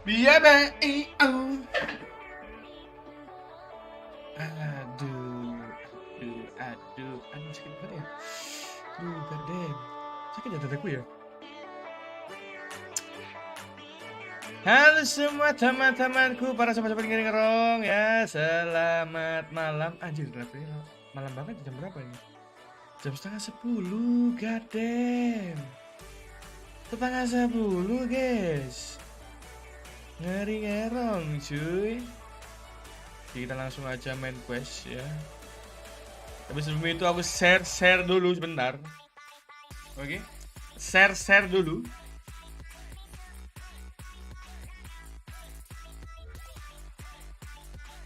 Biar baik. Aduh, sakit banget ya. Goddamn. Sakit ya dadaku ya. Halo semua teman-temanku, para sobat-sobat NGERONG ya. Selamat malam. Anjir, malam banget. Jam berapa ini? Jam setengah 10. Goddamn. Setengah 10 guys. Ngerong cuy. Kita langsung aja main quest ya. Tapi sebelum itu aku share dulu sebentar. Oke. Share dulu.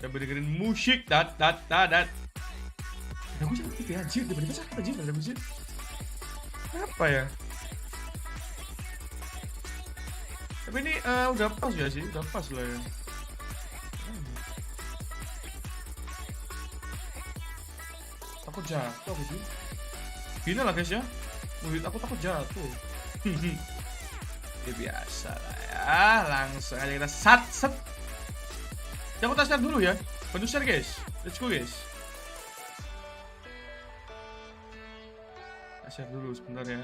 Kita dengerin musik dat. Aku sakit ya anjir, tiba-tiba sakit anjir ada musik. Apa ya? Tapi ini udah pas ya sih, udah pas lah ya. Aku jatuh aku sih. Gini lah guys ya. Aku takut jatuh. Ya biasa lah ya. Langsung aja kita set. Aku tes dulu ya. Bantu share guys. Let's go guys. Share dulu sebentar ya.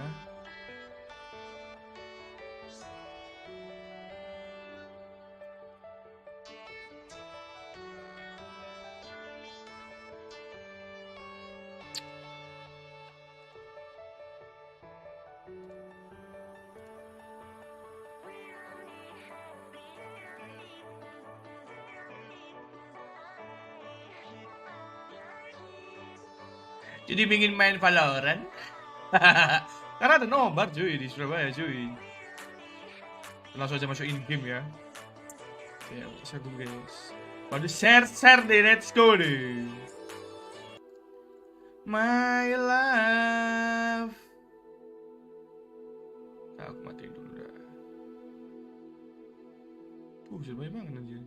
Jadi ingin main Valorant? Karena ada nobar cuy di Surabaya cuy. Langsung aja masuk in game ya. Ya, share dulu guys. Baru share deh, let's go deh. My love. Nah, aku matiin dulu dah. Sudah banyak banget aja.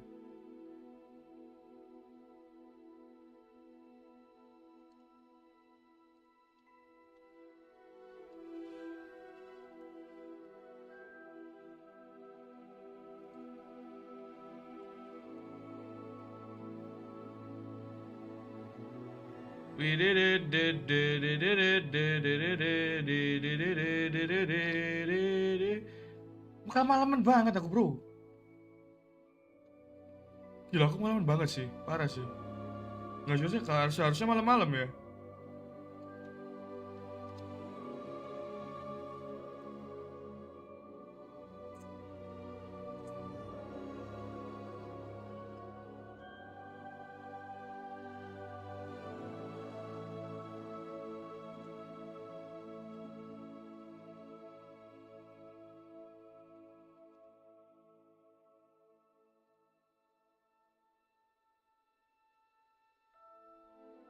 Bukan malaman banget aku bro. Gila aku malaman banget sih, parah sih. Nggak sih, harusnya malam-malam ya.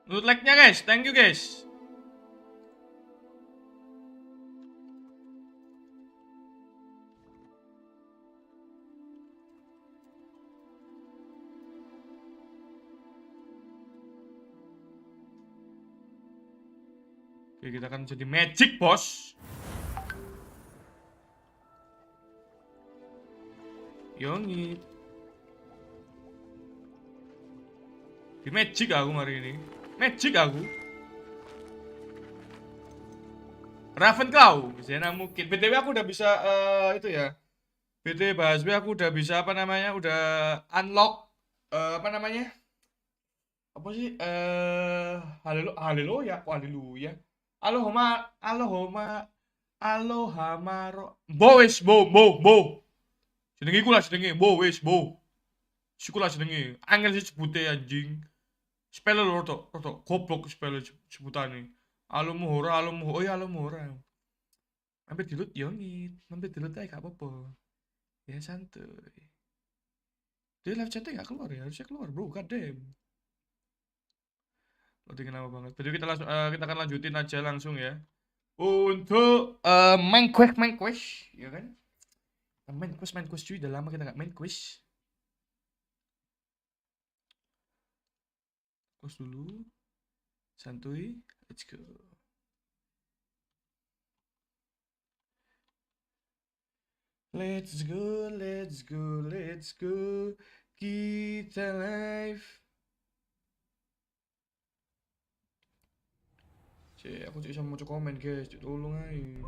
Loot like-nya guys, thank you guys. Oke, kita akan jadi magic bos. Yongi. Di magic aku hari ini. Magic aku. Ravenclaw, Zenna MUQIN. BTW aku udah bisa itu ya. BTW bahas aku udah bisa apa namanya? Udah unlock apa namanya? Apa sih? Haleluya, haleluya. Alohoma, Alohama, bo wis, bo. Jenenge iku lah jenenge, bo wis, bo. Siku lah jenenge. Angel sih sebute anjing. Spell lho rotok goblok spell sebutane. Alomuhora, oh ya Alomuhora. Mampir dilut yo ngit, mampir dilut aja gak apa-apa. Ya santuy. Dia live chatnya gak keluar ya, harusnya keluar bro, goddamn. Loading lama banget. Jadi kita akan lanjutin aja langsung ya. Untuk main quest, ya kan? Main quest cuy, udah lama kita gak main quest. Quest dulu. Santuy, let's go. Let's go, let's go, let's go. Kita live. Aku cek sama mau komen guys, tolong aja.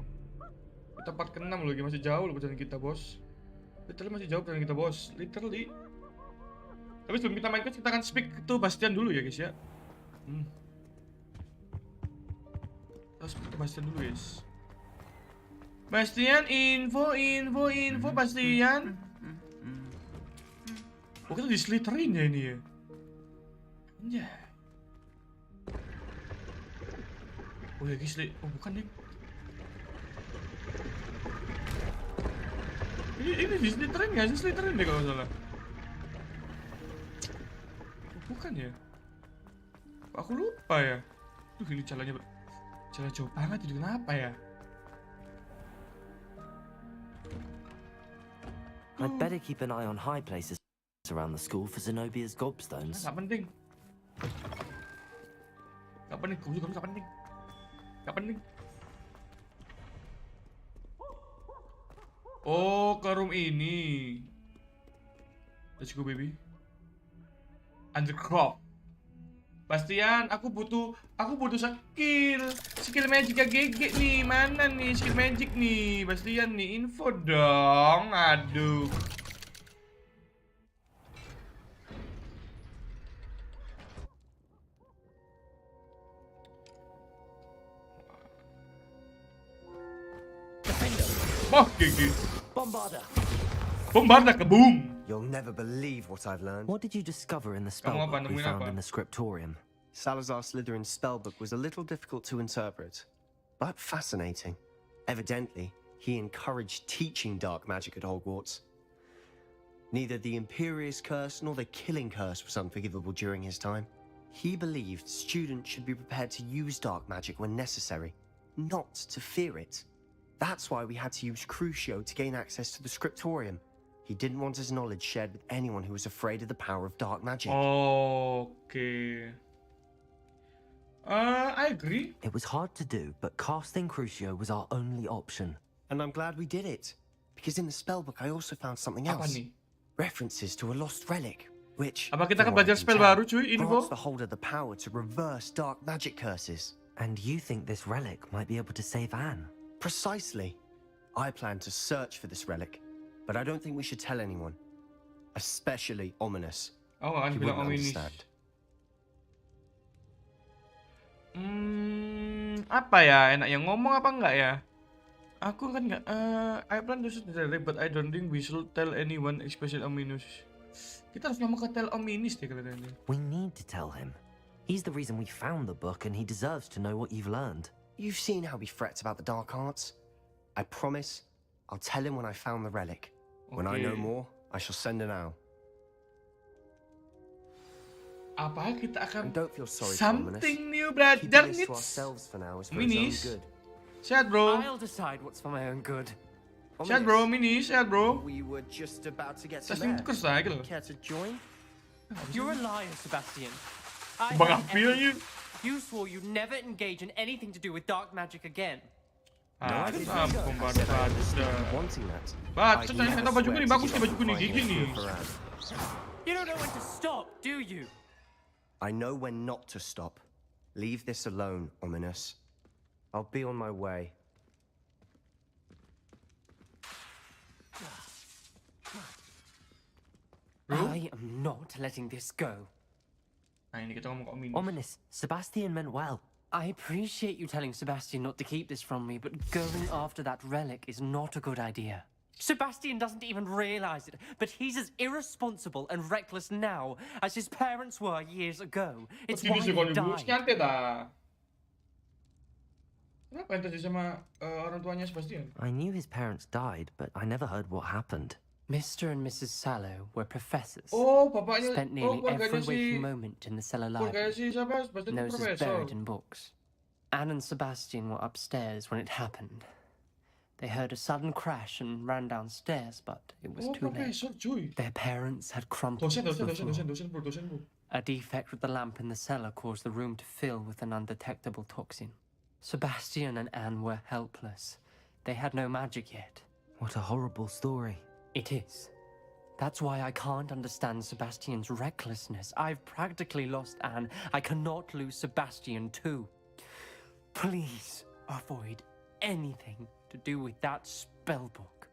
Kita part ke-6 lagi, masih jauh loh perjalanan kita bos. Literally masih jauh perjalanan kita bos, literally. Tapi sebelum kita main kita akan speak itu Bastian dulu ya guys ya. Kita speak ke Bastian dulu guys. Bastian, info Bastian. Oh kita diseliterin ya ini ya. Anjay. Oh ya guys, oh bukan nih. Ini diseliterin nggak sih? Seliterin deh kalau salah. Oh, bukan ya? Aku lupa ya. Duh ini jalan jauh banget jadi kenapa ya? I'd better keep an eye on high places around the school for Zenobia's gobstones. Gak penting. Gak penting, gue juga gak penting. Gak penting. Oh, ke room ini. Let's go baby. Undercroft. Bastian, aku butuh skill magic GG nih. Mana nih skill magic nih? Bastian nih, info dong. Aduh. Oh, GG. Bombarda kaboom. You'll never believe what I've learned. What did you discover in the spellbook we found in the scriptorium? Salazar Slytherin's spellbook was a little difficult to interpret, but fascinating. Evidently, he encouraged teaching dark magic at Hogwarts. Neither the Imperious Curse nor the Killing Curse was unforgivable during his time. He believed students should be prepared to use dark magic when necessary, not to fear it. That's why we had to use Crucio to gain access to the scriptorium. He didn't want his knowledge shared with anyone who was afraid of the power of dark magic. Okay. I agree. It was hard to do, but casting Crucio was our only option. And I'm glad we did it. Because in the spellbook I also found something else. Apa nih? References to a lost relic, which Apa kita akan from what I belajar can spell tell, baru cuy, info? grants the holder the power to reverse dark magic curses. And you think this relic might be able to save Anne? Precisely. I plan to search for this relic, but I don't think we should tell anyone. Especially Ominous. Oh, kan He bilang wouldn't Ominous. understand. Apa ya? Enak yang ngomong apa enggak ya? Aku kan enggak. I plan to shoot the relic, but I don't think we should tell anyone, especially Ominous. Kita harus ngomong ke tell Ominous deh kelihatannya. We need to tell him. He's the reason we found the book, and he deserves to know what you've learned. You've seen how he frets about the dark arts. I promise I'll tell him when I found the relic. When I know more, I shall send an owl. Apa kita akan And don't feel sorry for something Ominous. new, brother. Keeping this to ourselves for now is for his Minis. own good. Sehat bro. I'll decide what's for my own good. Sehat bro, Mini. Sehat bro. We were just about to get to Testing there. tuker saya gitu loh. Care to join? You're a liar, Sebastian. I Bang heard Api aja. everything. You swore you'd never engage in anything to do with dark magic again. Ah, I didn't ampun I said I understood baca. you wanting that. Baca, I jangan never kata bajuku swear nih to bagus nih stop bajuku nih crying gigi or nih. goof around. You don't know when to stop, do you? I know when not to stop. Leave this alone, Ominous. I'll be on my way. I am not letting this go. Nah ini kita ngomong ke Ominous. Ominous, Sebastian meant well. I appreciate you telling Sebastian not to keep this from me, but going after that relic is not a good idea. Sebastian doesn't even realize it, but he's as irresponsible and reckless now as his parents were years ago. It's why Optimis he ya kalau dulu, died. nyantai dah. Kenapa yang terjadi sama orang tuanya Sebastian? I knew his parents died, but I never heard what happened. Mr. and Mrs. Sallow were professors. Oh, bapaknya, Spent oh nearly keluarganya every si, waking moment in the cellar keluarganya library. si siapa? Sebastian itu Noses profesor. buried in books. Anne and Sebastian were upstairs when it happened. They heard a sudden crash and ran downstairs, but it was Oh, too late. profesor cuy. Their parents had crumpled Dosen, to dosen, the dosen, floor. dosen, dosen, bro, dosen, bro. A defect with the lamp in the cellar caused the room to fill with an undetectable toxin. Sebastian and Anne were helpless. They had no magic yet. What a horrible story. It is. That's why I can't understand Sebastian's recklessness. I've practically lost Anne. I cannot lose Sebastian too. Please avoid anything to do with that spellbook.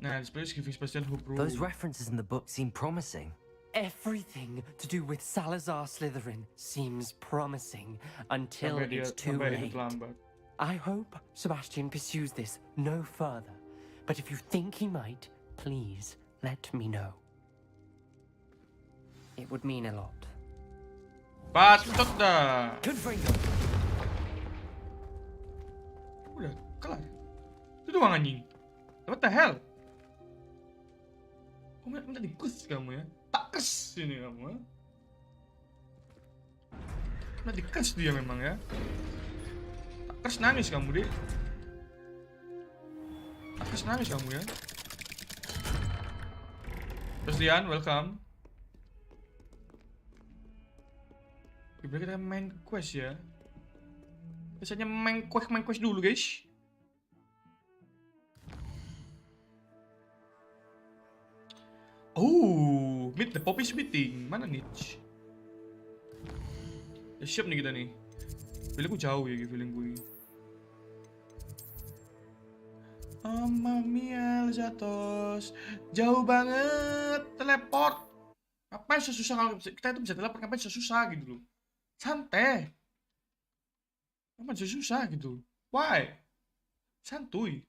Nah, this place giving Sebastian hope, bro. Those references in the book seem promising. Everything to do with Salazar Slytherin seems promising until it's too late. I hope Sebastian pursues this no further, but if you think he might, please let me know. It would mean a lot. Pas, mentok dah. Confringo. Udah, kelar. Itu doang anjing. What the hell? Kamu minta dikus kamu ya? Tak kes ini kamu ya? Minta dikus dia memang ya? Tak kes nangis kamu deh. Tak kes nangis kamu ya? Terus Dian, welcome. Berarti kita main quest ya. Biasanya main quest dulu guys. Oh, meet the Poppy's meeting. Mana nih? Ya, siap nih kita nih. Feeling gue jauh ya, feeling gue. Mamma mia, Zatos. Jauh banget. Teleport. Ngapain susah kalau kita itu bisa teleport? Ngapain susah gitu loh? Santai. Ngapain susah gitu? Why? Santuy.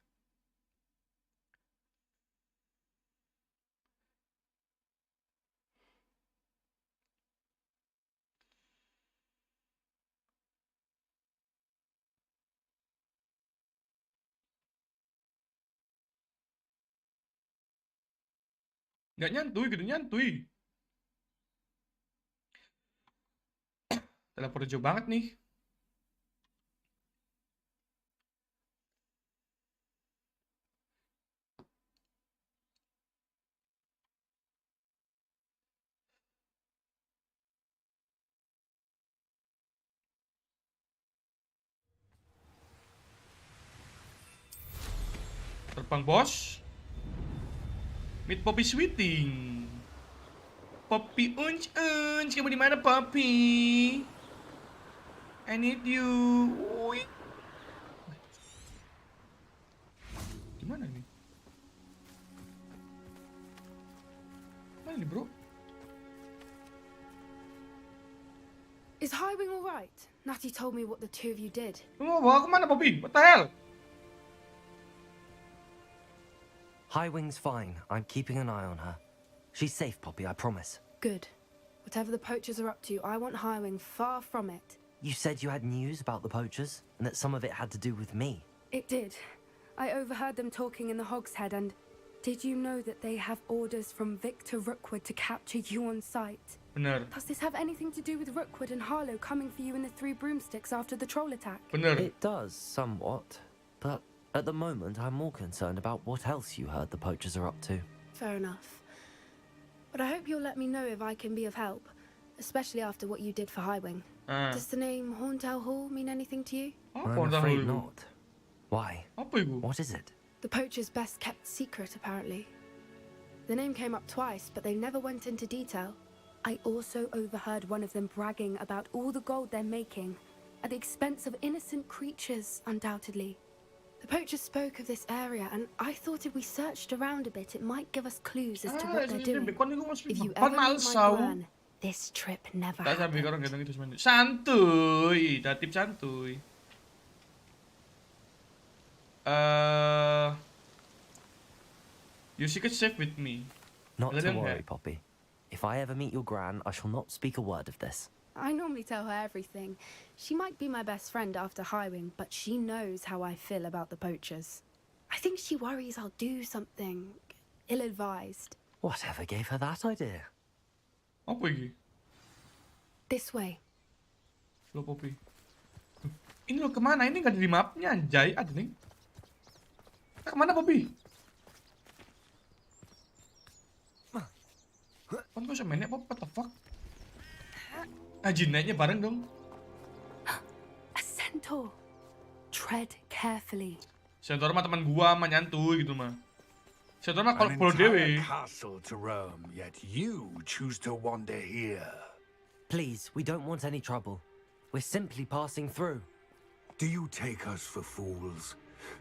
Nggak nyantui gitu, nyantui. Teleport jauh banget nih. Terbang bos. Meet Poppy Sweeting. Poppy unch, kamu di mana Poppy? I need you. Wih. Di mana ini? Mana nih bro? Is Highwing all right? Natty told me what the two of you did. Lu mau bawa kemana Poppy? What the hell? Highwing's fine. I'm keeping an eye on her. She's safe, Poppy, I promise. Good. Whatever the poachers are up to, I want Highwing far from it. You said you had news about the poachers, and that some of it had to do with me. It did. I overheard them talking in the Hogshead, and did you know that they have orders from Victor Rookwood to capture you on sight? Bener. Does this have anything to do with Rookwood and Harlow coming for you in the Three Broomsticks after the troll attack? Bener. It does, somewhat. But at the moment, I'm more concerned about what else you heard the poachers are up to. Fair enough. But I hope you'll let me know if I can be of help, especially after what you did for Highwing. Does the name Horndale Hall mean anything to you? I'm afraid not. Why? Apa itu? What is it? The poacher's best kept secret, apparently. The name came up twice, but they never went into detail. I also overheard one of them bragging about all the gold they're making, at the expense of innocent creatures, undoubtedly. The poachers spoke of this area, and I thought if we searched around a bit, it might give us clues as to what they're doing. If you ever meet my clan, this trip never Tak sampai happened. orang ganteng itu sebenarnya. Santuy, datip santuy. Your secret safe with me. Not Let to him worry, have. Poppy. If I ever meet your gran, I shall not speak a word of this. I normally tell her everything. She might be my best friend after Highwing, but she knows how I feel about the poachers. I think she worries I'll do something ill-advised. Whatever gave her that idea? Apa ini? This way. Lo Poppy. Ini lo kemana? Ini nggak ada di mapnya anjay. Ada nih. Kemana Poppy? Kan kau sama nenek, what the fuck? Jin naiknya bareng dong. A centaur. Tread carefully. Sentor mah teman gua mah nyantuy gitu mah. Sentor mah kalau An bolo entire dewe. castle to roam, yet you choose to wander here. Please, we don't want any trouble. We're simply passing through. Do you take us for fools?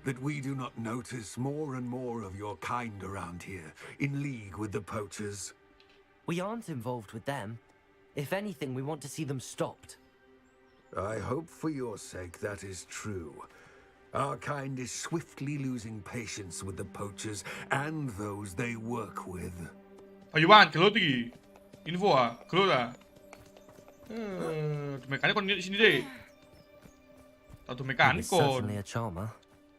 That we do not notice more and more of your kind around here, in league with the poachers? We aren't involved with them. If anything, we want to see them stopped. I hope for your sake that is true. Our kind is swiftly losing patience with the poachers and those they work with. Payuan, gelut iki. Info ah, gelut ah. Mekanik kon di sini deh. Tato He mekanik was kon. certainly a charmer.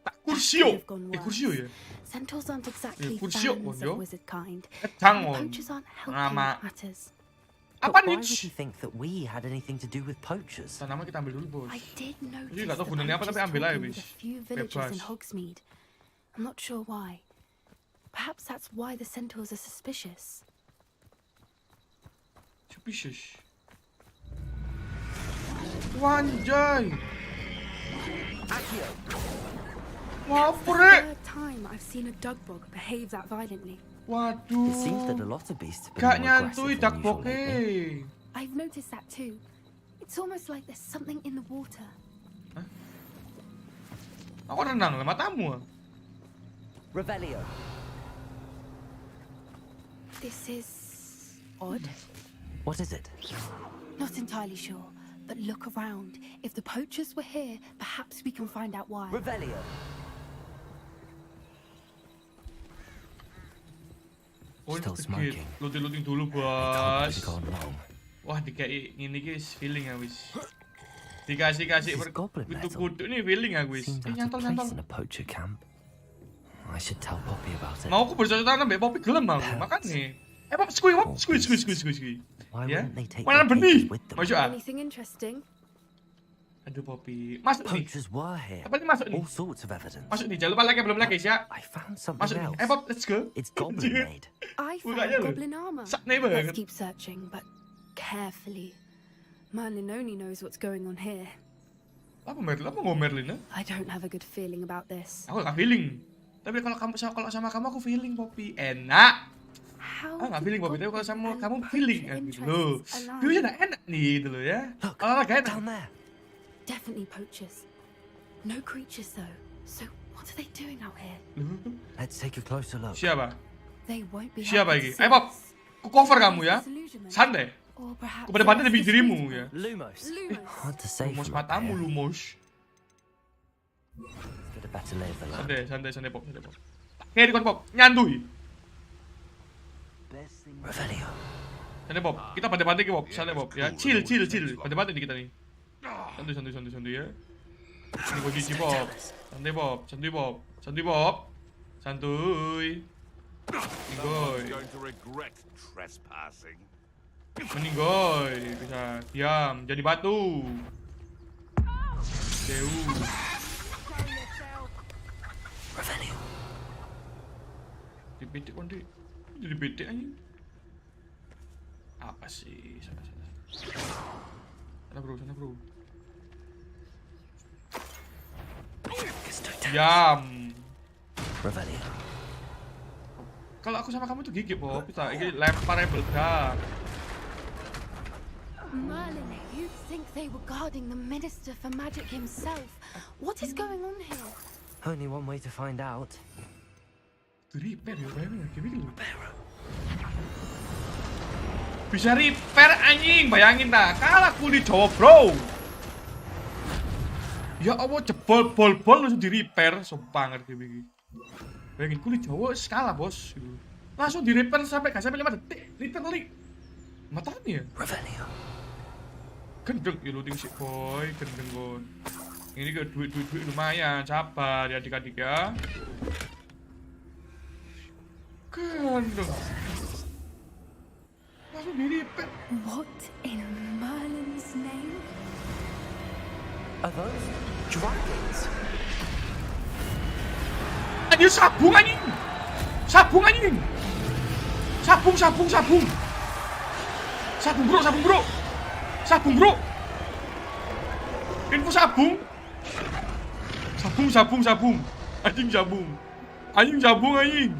Tak kursio. Could have gone Kursio ya. worse. Centaurs aren't exactly kursio, fans yo. of wizard kind. Tang And on. poachers aren't helping Nama. matters. Apa But why nih? would he think that we had anything to do with poachers? Tanaman kita ambil dulu, Bos. I did notice Jadi nggak tahu the gunanya apa, poachers tapi ambil aja, talking with bis. a few villagers in Bebas. Hogsmeade. I'm not sure why. Perhaps that's why the centaurs are suspicious. Suspicious. Wanjay. Wah, The pure. third time I've seen a dugbog behave that violently. Waduh. It seems that a lot of beasts have been Gak more aggressive nyantui than dak usual lately. boke. I've noticed that too. It's almost like there's something in the water. Aku renang lah matamu. Revelio. This is odd. What is it? Not entirely sure, but look around. If the poachers were here, perhaps we can find out why. Revelio. Oh, ini Still sedikit. smoking. Looting dulu, It can't Bos. have gone wrong. Wah, dikai ngene iki wis feeling ya wis. Dikasih-kasih This is goblin metal. kutu-kutu ini feeling ya wis. Seems out of Nyantol-nyantol. place in a poacher camp. I should tell Poppy about it. Mau aku bercocok tanam mbak Poppy gelem aku. Makanya. Pop, skui. Why Ya. wouldn't they take Mana their benih? cages with them? Masuk ah. Anything interesting? Aduh Poppy. Masuk nih. Poachers were here. Apa ini masuk nih? All sorts of evidence. Masuk nih. Jangan lupa like belum like ya. I found something Masuk else. nih. Pop, let's go. It's goblin made. I found Bukanya loh. goblin armor. Sakne banget. Let's keep searching, but carefully. Merlin only knows what's going on here. Apa Merlin? Apa ngomong Merlin? I don't have a good feeling about this. Aku gak feeling. Tapi kalau sama kamu aku feeling Poppy. Enak. How Aku gak could feeling Poppy. Tapi kalau sama goblin kamu and feeling poacher kan gitu interests loh. align? Feelnya udah enak nih gitu loh ya. Look, Olahraga enak. down there. Definitely poachers. No creatures though. So what are they doing out here? Loh, Let's take a closer look. siapa? They won't be Siapa happy lagi? to see Ayo Pop. us. Ku cover kamu ya. Disillusionment. Santai. Or perhaps Kepada bantai it's demi dirimu ya. disappointment. Lumos. Lumos. Hard to say Lumos from up matamu, here. Lumos. Let's get a better lay of the land. Santai Pop. Ngeri kon Pop. Nyantui. Revelio. Santai Pop. Kita bantai-bantai ke Pop. Santai Pop ya. Chill. Bantai-bantai nih kita nih. Santai ya. Ini gua cici Pop. Santai Pop. Santuy. Mending Going to regret trespassing. goy. Bisa diam. Jadi batu. Dew. Revelio. Dibetik kon dik. Jadi bedek aja. Apa sih? Sana bro. Diam. Revelio. Kalau aku sama kamu tuh gigit Pop. Kita ini lempar meledak. Merlin, you'd think they were guarding the Minister for Magic himself. What is going on here? Only one way to find out. Itu repair ya, bayangin kayak gitu. Bisa repair anjing, bayangin dah. Kalah kulit Jawa bro. Ya Allah, jebol bol langsung di repair, sopangan kayak begini. Bayangin kulit Jawa skala bos. Langsung di repair sampai gak sampai 5 detik, literally. Matanya. Revelio. Gendeng, ya looting sih boy, gendeng kon. Ini ke duit lumayan, sabar ya adik-adik ya. Gendeng. Langsung di repair. What in Merlin's name? Are those dragons? Anjir sabung anjing. Sabung bro. Info sabung. Sabung. Anjing sabung. Anjing.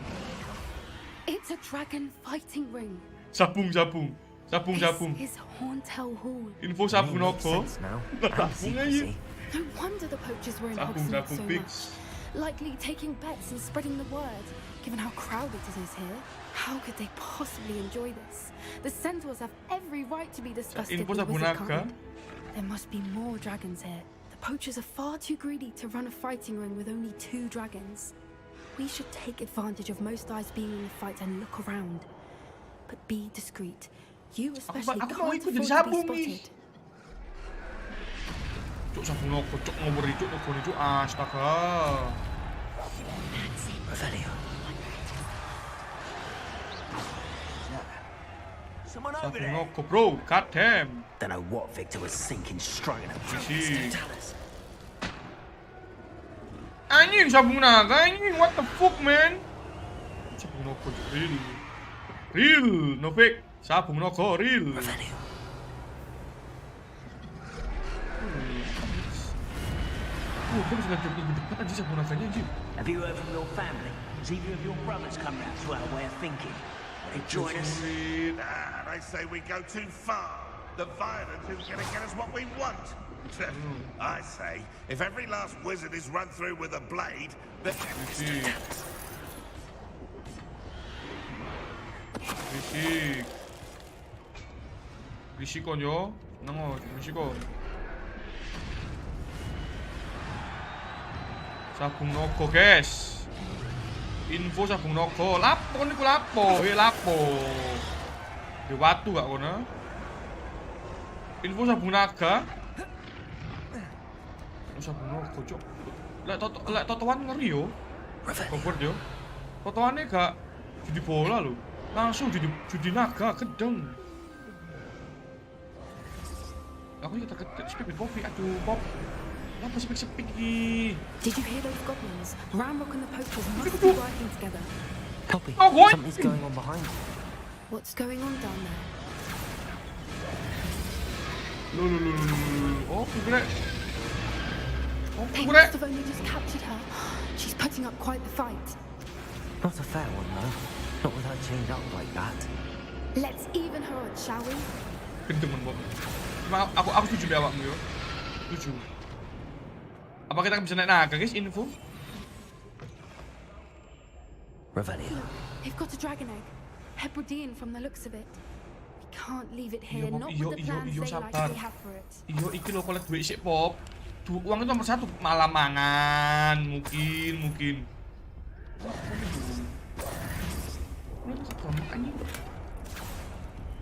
It's a dragon fighting ring. Sabung. This is Horntail Hall. Info sabung Makes nopo. sense now. Sabung And secrecy. No wonder the poachers were in Hogsmeade so Sabung much. fix. Likely taking bets and spreading the word. Given how crowded it is here, how could they possibly enjoy this? The centaurs have every right to be disgusted Info with sabung wizard naga. kind. There must be more dragons here. The poachers are far too greedy to run a fighting ring with only 2 dragons. We should take advantage of most eyes being in the fight and look around. But be discreet. You especially aku can't mau afford ikut to jadi be sabung nih. spotted. Cuk sabung nopo, cuk ngobori, cuk nogoni, cuk astaga. Revelio. Someone over Sabung there. nopo, bro. God damn. Don't know what Victor was thinking, struggling up Misi. tell us. Anjing sabung naga, anjing. What the fuck, man? Sabung nopo, cuk. Real. No fake. Sabung nopo, real. Revelio. Kok bisa ngajak lebih dekat anjing sabung naganya, anjing. Have you heard from your family? Has either of your brothers come round to our way of thinking? Will they join us? Nah, they say we go too far. The violence is going to get us what we want. I say, if every last wizard is run through with a blade, then Risik kon yo. Nango, risik kon. Sabung nogo, guys. Info sabung nogo. Lapo niku lapo, lapo. Di watu gak kono. Info sabung naga. Sabung nogo, cok. Lek totoan ngeri yo. Hogwarts yo. Totoannya gak judi bola lho. Langsung judi naga, gedeng. Aku juga terketik Spek kopi, aduh Pop. Kenapa Spek iki? Did you hear those goblins? Ramrock and the poachers must be working together. Poppy, Oh, what? something's going on behind you. What's going on down there? Oh, kugre. They must have only just captured her. She's putting up quite the fight. Not a fair one, though. Not with her chained up like that. Let's even her odds, shall we? Gendeng Pop. Aku setuju deh awakmu yo. Setuju. Apa kita bisa naik naga, guys? Info. Revelio. They've got a dragon egg. Hebridean from the looks of it. We can't leave it here, Pop. not with the plans they sabar. likely have for it. Iyo, iki lo kolek duit sik, Pop. Uang itu nomor 1, malah mangan, mungkin.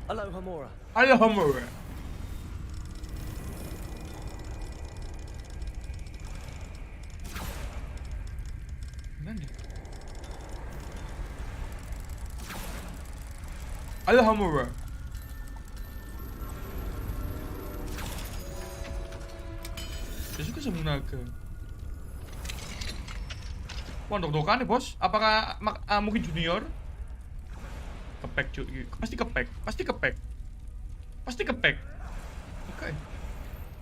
Hello, Hamora. Ayo, Hammer. Mana? Ayo, Hammer. Saya suka sabung naga. Wah, dok-dokan nih, bos. Apakah mungkin junior? Kepek, cuy. Pasti kepek. Okay.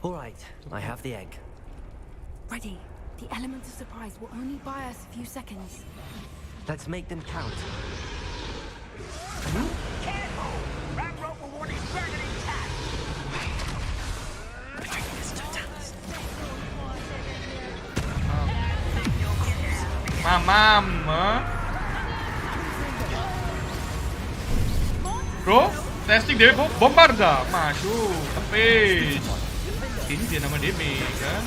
All right, I have the egg. Ready. The element of surprise will only buy us a few seconds. Let's make them count. Careful! Ramrock will want his dragon intact! Mamam, Bro, testing deh, bombarda, masuk, tepis. Ini dia nama Demi, kan?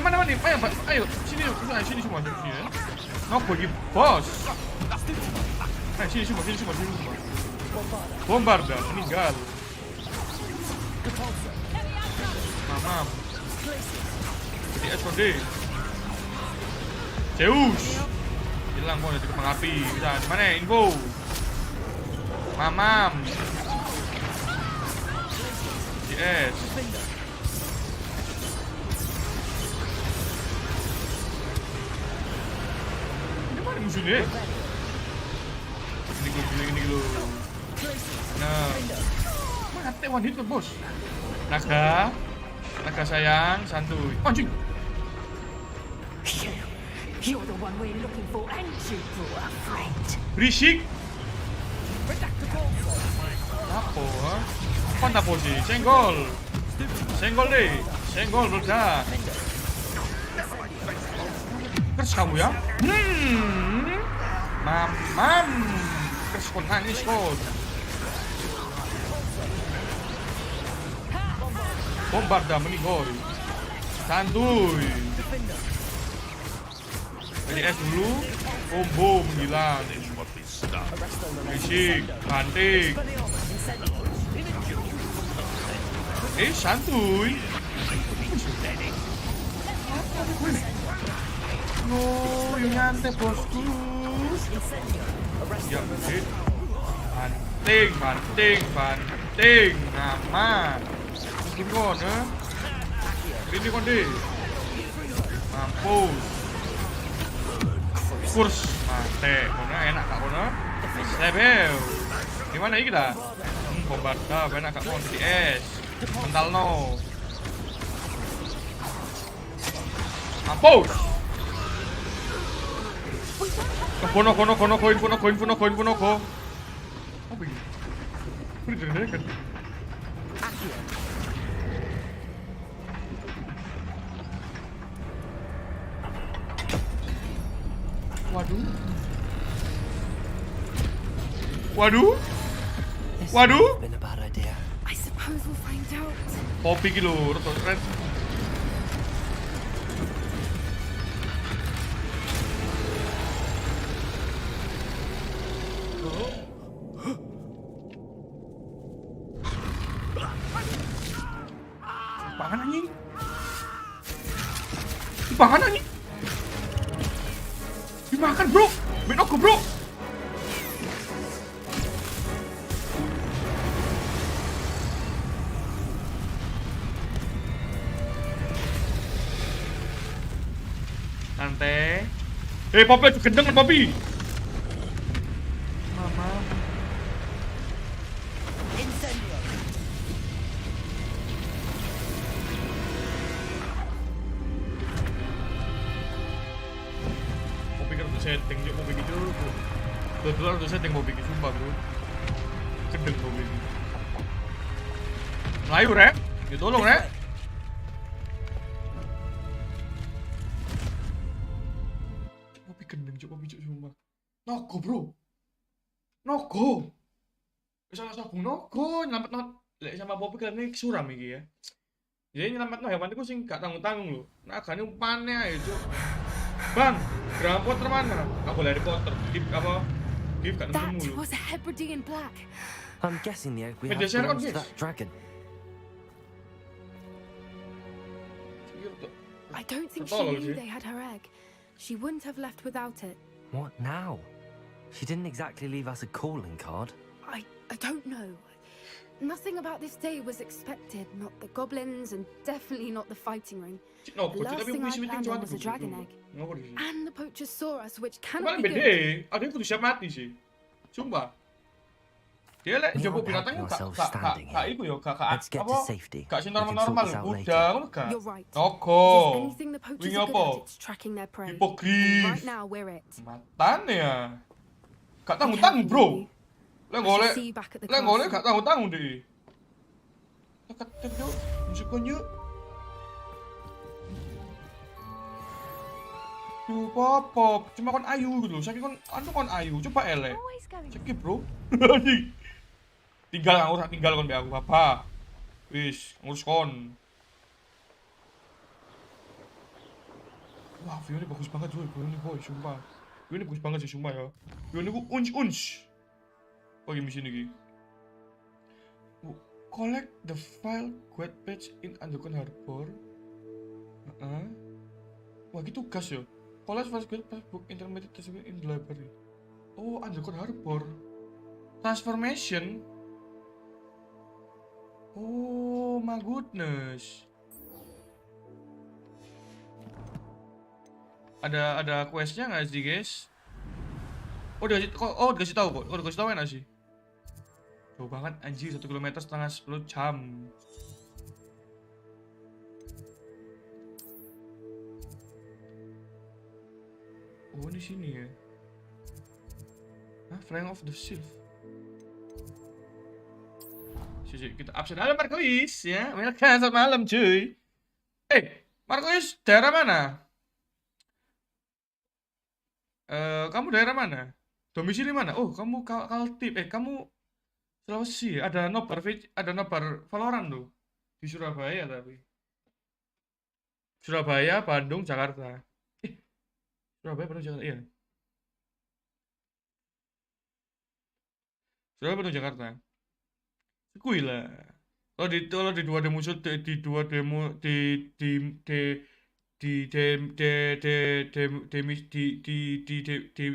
Mana nih? Ayo, sini semua, sini ya. Mau pergi bos. Sini semua. Bombarda, meninggal. Mamam. Jadi SOD. Zeus. Hilang kok dari kembang api. Bisa, mana info? Mamam. GS. Ini mana musuhnya? Ini dulu. Nah. Mati one hit tuh, bos. Naga sayang, santuy. Anjing. You're the one we're looking for, and you brought a friend. Berisik. Apa? Apa tak posisi? Senggol. Senggol deh. Senggol meledak. Terus kamu ya? Mamam. Terus kau nangis kau. Bombarda menigor. Santuy. Jadi es dulu. Bom hilang. Berisik, banting. Santuy. No, yung nyantai bosku. Ya, banting. Nama. Mungkin kon, Ini kon deh. Mampus. Kurs, mate. Kona enak kak kona. Sebel. Gimana ini kita? Bombarda, enak kak kon di es. Mental no. Mampus. Kono. Apa ini? Ini kan. Waduh. Been a bad idea. I suppose we'll find out. Kopi iki lho, rada keren. Dimakan anjing. Dimakan, bro. Menoko, bro. Santai. Poppy aja gendeng kan, Poppy. Mama. Poppy kan udah setting juga Poppy gitu. Betul udah setting Poppy gitu, sumpah bro. Gendeng Poppy. Melayu, Rek. Ya tolong, Rek. Sumpah. Nogo, bro. Nogo. Salah sabung nogo nyelametno lek sama Poppy kene suram iki ya. Jadi nyelametno hewan iku sing gak tanggung-tanggung lho. Nagane umpane ae, Cuk. Bang, Harry Potter mana? Gak boleh Harry Potter. Give apa? Give gak nemu That lho. was a Hebridean black. I'm guessing the egg we have Media share belongs on to this. that dragon. I don't think she Tolol knew sih. they had her egg. She wouldn't have left without it. What now? She didn't exactly leave us a calling card. I don't know. Nothing about this day was expected. Not the goblins, and definitely not the fighting ring. No, The last tapi thing I misi meeting planned cuma on was a dragon egg. Ngapa di sini? And the poachers saw us, which Paling cannot be beda, good. ada yang kudu siap mati sih. Sumpah. Dia lek We jopo aren't binatangnya helping ourselves gak standing gak here. iku yo, gak Let's get to apa? safety. Gak sing We can sort normal-normal, this out udah later. ngono gak? You're right. Nogo. If there's anything the poachers Wingi are good apa? at, it's tracking their prey. And Hipogrif. right now we're it. Matane ya. Gak Be tanggung-tanggung, careful, bro. you. Lek I golek, shall see you back at the lek golek castle. gak tanggung-tanggung deh. Tek yuk, musikon yuk. Duh, Pop. Cuma kon ayu gitu. Saiki kon kon ayu, coba elek. Always going. Ceki, bro. Anjing. Tinggal kon be aku, Papa. Wis, ngurus kon. Wah, view ini bagus banget cuy, view ini boy, sumpah. View ini bagus banget sih, sumpah ya. View ini ku unch. Bagi misi ini. Collect the file quest page in Underground Harbor. Wah, gitu tugas ya. Collect file quest page book intermediate tersebut in the library. Oh, Underground Harbor. Transformation. Oh my goodness. Ada questnya nggak sih, guys? Dikasih tahu kok. Dikasih tahu enak sih. Jauh banget anjir, 1,5 km setengah 10 jam. Oh, di sini ya. Hah, Flying of the Sylph. Kita absen. Halo Markois ya. Welcome, selamat malam cuy. Markois daerah mana? Kamu daerah mana? Domisili mana? Oh, kamu Kaltip. Kamu Sulawesi. Ada nobar Valorant tuh di Surabaya tapi. Surabaya, Bandung, Jakarta. Surabaya, Bandung, Jakarta. Iya. Surabaya, Bandung, Jakarta. Kui lah. Kalau di dua demo di dua demo di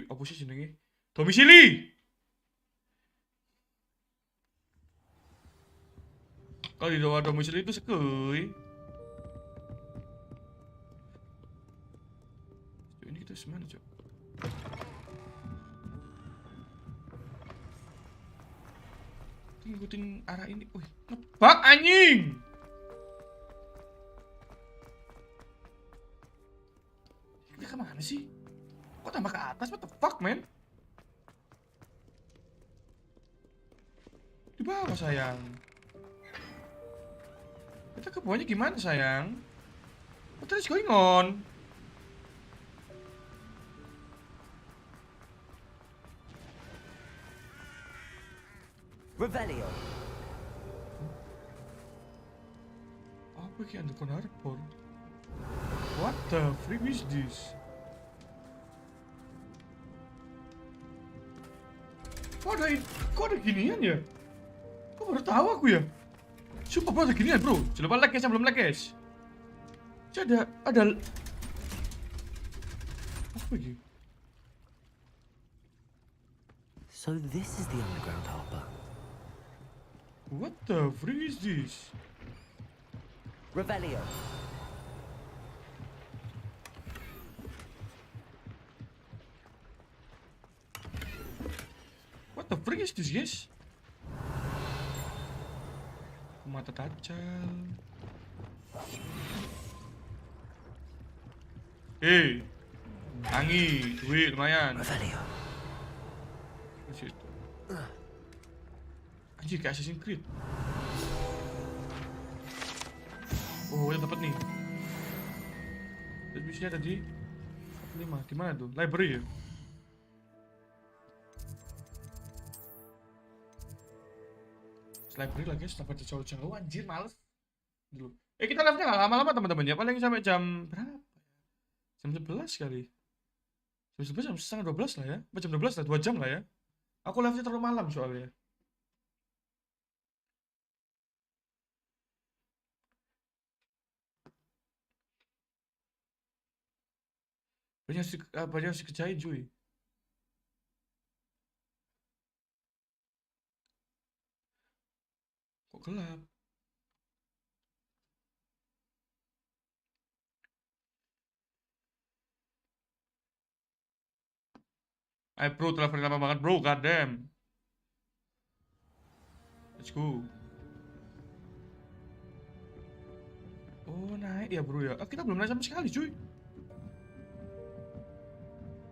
apa sih jenenge? Domisili. Kalau di dua domisili itu sekui. Ini kita semana, Cok? Ngikutin arah ini. Wih, ngebug anjing. Kita kemana sih? Kok tambah ke atas? What the fuck, man? Di bawah, sayang. Kita ke bawahnya gimana, sayang? What is going on? Revelio. Apa yang ada konarpor? What the freak is this? Kok ada ginian ya? Kok baru tahu aku ya? Sumpah bro, ada ginian bro. Coba like guys, belum like guys. Ada apa ini? So this is the underground harbor. What the freak is this? Revelio. What the freak is this, guys? Mata tajal. Tangi, duit lumayan. Revelio. Anjir, kayak Assassin's Creed. Oh, udah dapat nih. Terus misinya tadi 5, di mana tuh? Library ya? Library lagi, sudah pada jauh-jauh, anjir, males. Dulu. Kita live-nya nggak lama-lama teman-teman ya, paling sampai jam berapa? Jam 11 kali. Jam 11, jam setengah 12 lah ya. Jam 12 lah, 2 jam lah ya. Aku live-nya terlalu malam soalnya. Banyak harus dikerjain cuy. Kok gelap? Bro, telepon lama banget bro, goddamn. Let's go. Oh naik ya bro ya. Kita belum naik sama sekali cuy.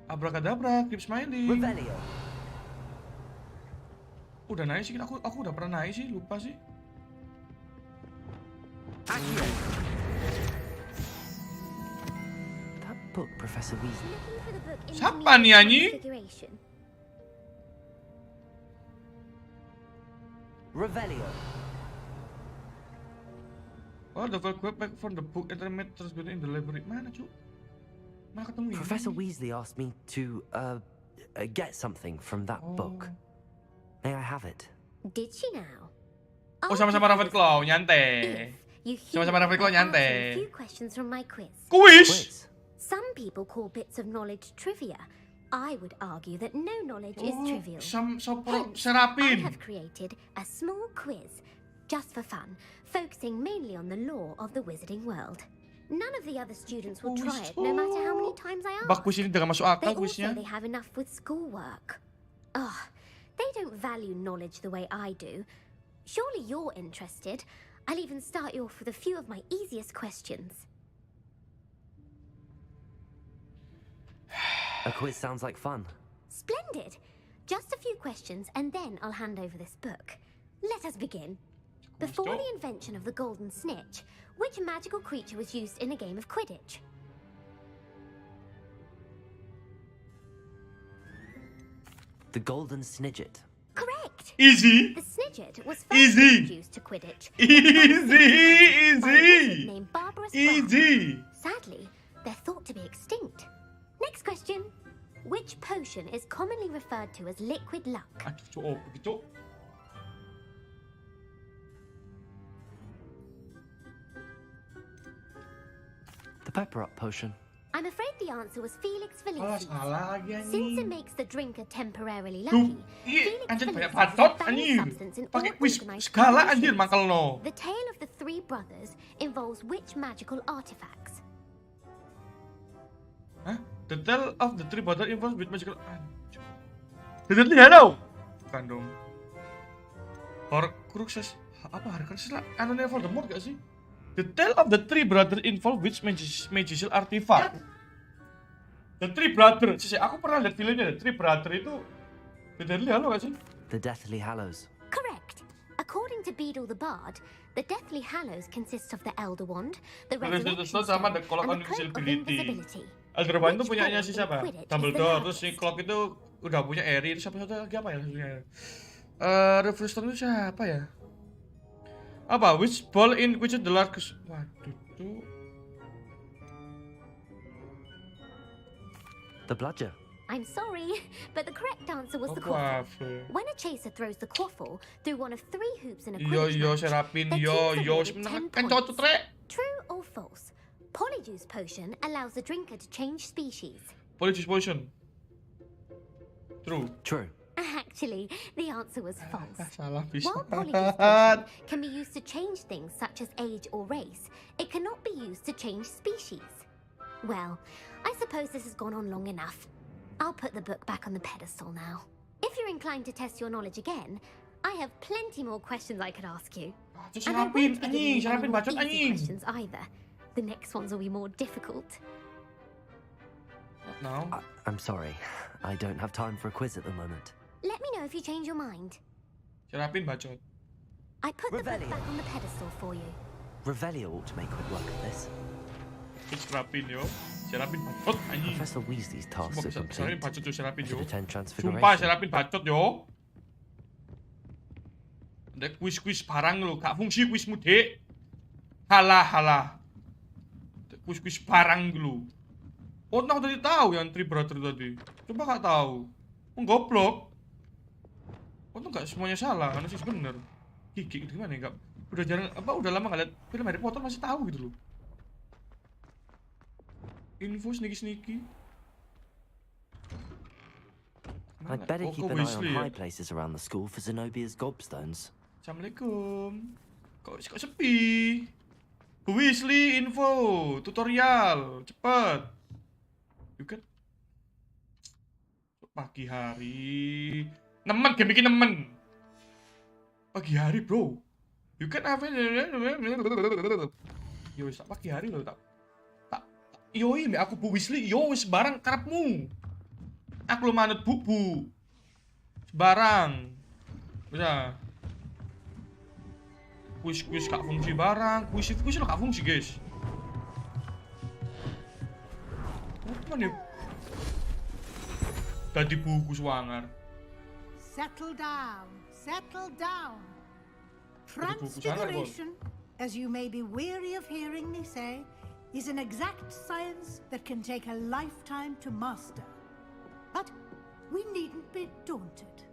Abrakadabra, keep smiling. Revelio. Udah naik sih, aku udah pernah naik sih, lupa sih. That book, Professor Weasley. Siapa nih anjing? Revelio. Oh, the web back from the book internet terus in the library. Mana cuy? Mana ketemu ya? Professor Weasley asked me to get something from that book. May I have it? Did she now? Oh, sama-sama Ravenclaw, nyantai. Sama-sama Ravenclaw, nyantai. A few questions from my quiz. Quiz? Some people call bits of knowledge trivia. I would argue that no knowledge is trivial. Hence, I have created a small quiz, just for fun, focusing mainly on the lore of the wizarding world. None of the other students will try it, no matter how many times I ask. Bak kuis ini dengan masuk akal They kuisnya. also have enough with schoolwork. They don't value knowledge the way I do. Surely you're interested. I'll even start you off with a few of my easiest questions. A quiz sounds like fun. Splendid. Just a few questions and then I'll hand over this book. Let us begin. Before the invention of the golden snitch, which magical creature was used in a game of Quidditch? The golden snidget. Correct. Easy. The snidget was first Easy. introduced to Quidditch. Easy. Named Barbarous Easy. Brown. Sadly, they're thought to be extinct. Next question. Which potion is commonly referred to as liquid luck? Oh, begitu. The pepper up potion. I'm afraid the answer was Felix Salah Felicis. lagi Since it anjing. makes the drinker temporarily Tuh, lucky, iya, anjir banyak Felix Felicis bacot is a banned anjing. substance in all Pakai quiz organized segala anjir corporations. mangkel no. The tale of the three brothers involves which magical artifacts? Hah? The Tale of the Three Brothers involves with magical. Anjir. The Deadly Hallow. Bukan dong. Horcruxes apa Horcruxes lah? Anaknya Voldemort gak sih? The Tale of the Three Brothers involve which magical artifact? The Three Brothers. Sih, aku pernah lihat filmnya. The Three Brothers itu The Deadly Hallow gak sih? The Deathly Hallows. Correct. According to Beedle the Bard, the Deathly Hallows consists of the Elder Wand, the Resurrection Resurrection Stone sama Stone, The Cloak and of the Cloak of Invisibility. Invisibility. Elder Wand itu Which punyanya ball si in siapa? Quidditch is the Dumbledore. Terus si loudest? Cloak itu udah punya Harry. Terus siapa satu lagi apa ya satunya? Resurrection Stone itu siapa ya? Apa? Which ball in which is the largest? Waduh tuh. The bludger. I'm sorry, but the correct answer was the Oh, quaffle. quaffle. When a chaser throws the quaffle through one of 3 hoops in a Yo Quidditch yo match, Serapin their yo team's yo awarded sebenarnya 10 kan points. cocok trek. True or false? Polyjuice potion allows the drinker to change species. Polyjuice potion. True. True. Actually, the answer was false. Salah bisa. While polyjuice potion can be used to change things such as age or race, it cannot be used to change species. Well, I suppose this has gone on long enough. I'll put the book back on the pedestal now. If you're inclined to test your knowledge again, I have plenty more questions I could ask you. Terus And I Serapin won't be anjing, giving you any Serapin more bacot easy anjing. questions either. The next ones will be more difficult. Now. I'm sorry. I don't have time for a quiz at the moment. Let me know if you change your mind. Serapin bacot. I put the book Revelio. back on the pedestal for you. Revelio ought to make quick work of this. Terus Serapin yo. Serapin bacot anjing. Professor Weasley's tasks Sumpah are Serapin complete. bacot tuh Serapin To yo. attend Sumpah Transfiguration. Serapin bacot yo. Ada kuis-kuis barang lo, gak fungsi kuismu dek. Halah halah. Ada kuis-kuis barang lo. Oh, aku tadi tahu yang Three Brother tadi. Coba gak tahu. Menggoblok. Oh, tuh gak semuanya salah, karena sih bener. Gigi gitu gimana ya, gak? Udah jarang apa udah lama gak liat film Harry Potter masih tahu gitu loh. Info sneaky. I'd better Oh, keep kok an eye on Weasley ya? high places around the school for Zenobia's gobstones. Assalamualaikum. Kok sepi? Bu Weasley info tutorial cepet. Yuk kan? Pagi hari. Nemen game bikin nemen. Pagi hari bro. Yuk kan apa? Yo wis pagi hari loh tak. Yo ini aku Bu Weasley. Yo wis barang karepmu. Aku lo manut bu. Barang. Bisa. Kuis gak fungsi barang. Kuis lo gak fungsi guys. Apa nih? Tadi buku swanger. Settle down. Settle down. Tadi buku swanger, Bos. Transfiguration, as you may be weary of hearing me say, is an exact science that can take a lifetime to master. But we needn't be daunted.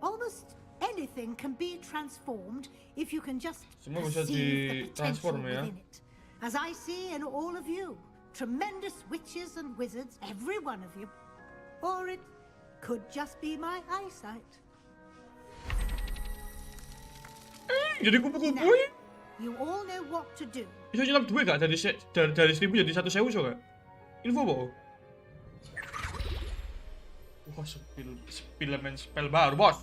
Almost anything can be transformed if you can just Semua bisa perceive the potential di-transform ya. within it. As I see in all of you, tremendous witches and wizards, every one of you. Or it could just be my eyesight. Jadi kupu-kupu Now, ya? you all know what to do. Bisa nyelam duit gak? Dari 1000 jadi 1.000 so gak? Info boh. Wah, spell baru bos.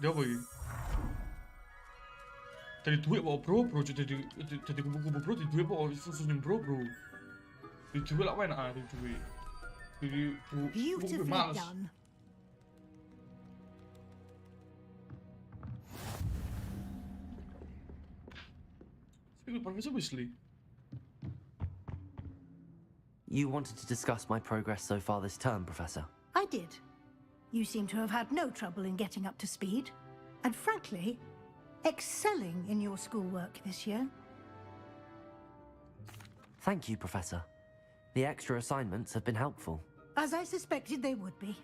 Dia apa ini? Tadi duit apa bro, jadi kubu-kubu bro, di duit apa susu ning bro. Di duit lah enak di duit. Jadi Beautifully males. done. Professor Weasley. You wanted to discuss my progress so far this term, Professor? I did. You seem to have had no trouble in getting up to speed, and frankly, excelling in your schoolwork this year. Thank you, Professor. The extra assignments have been helpful. As I suspected they would be.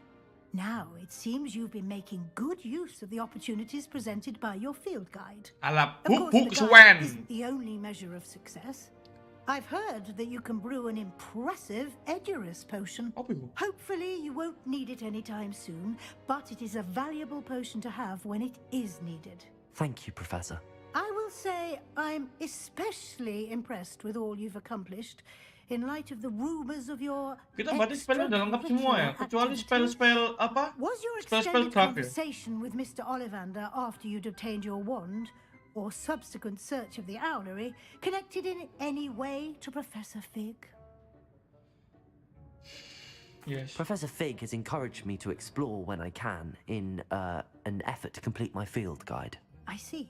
Now, it seems you've been making good use of the opportunities presented by your field guide. Ala Of course, buk the guide Swan. isn't the only measure of success. I've heard that you can brew an impressive Edurus potion. Hopefully, you won't need it anytime soon, but it is a valuable potion to have when it is needed. Thank you, Professor. I will say I'm especially impressed with all you've accomplished in light of the rumors of your Kita berarti spellnya udah lengkap semua ya, kecuali spell apa? Was your Spell extended craft ya. conversation with Mr. Ollivander after you'd obtained your wand, or subsequent search of the owlery, connected in any way to Professor Fig? Yes. Professor Fig has encouraged me to explore when I can in an effort to complete my field guide. I see.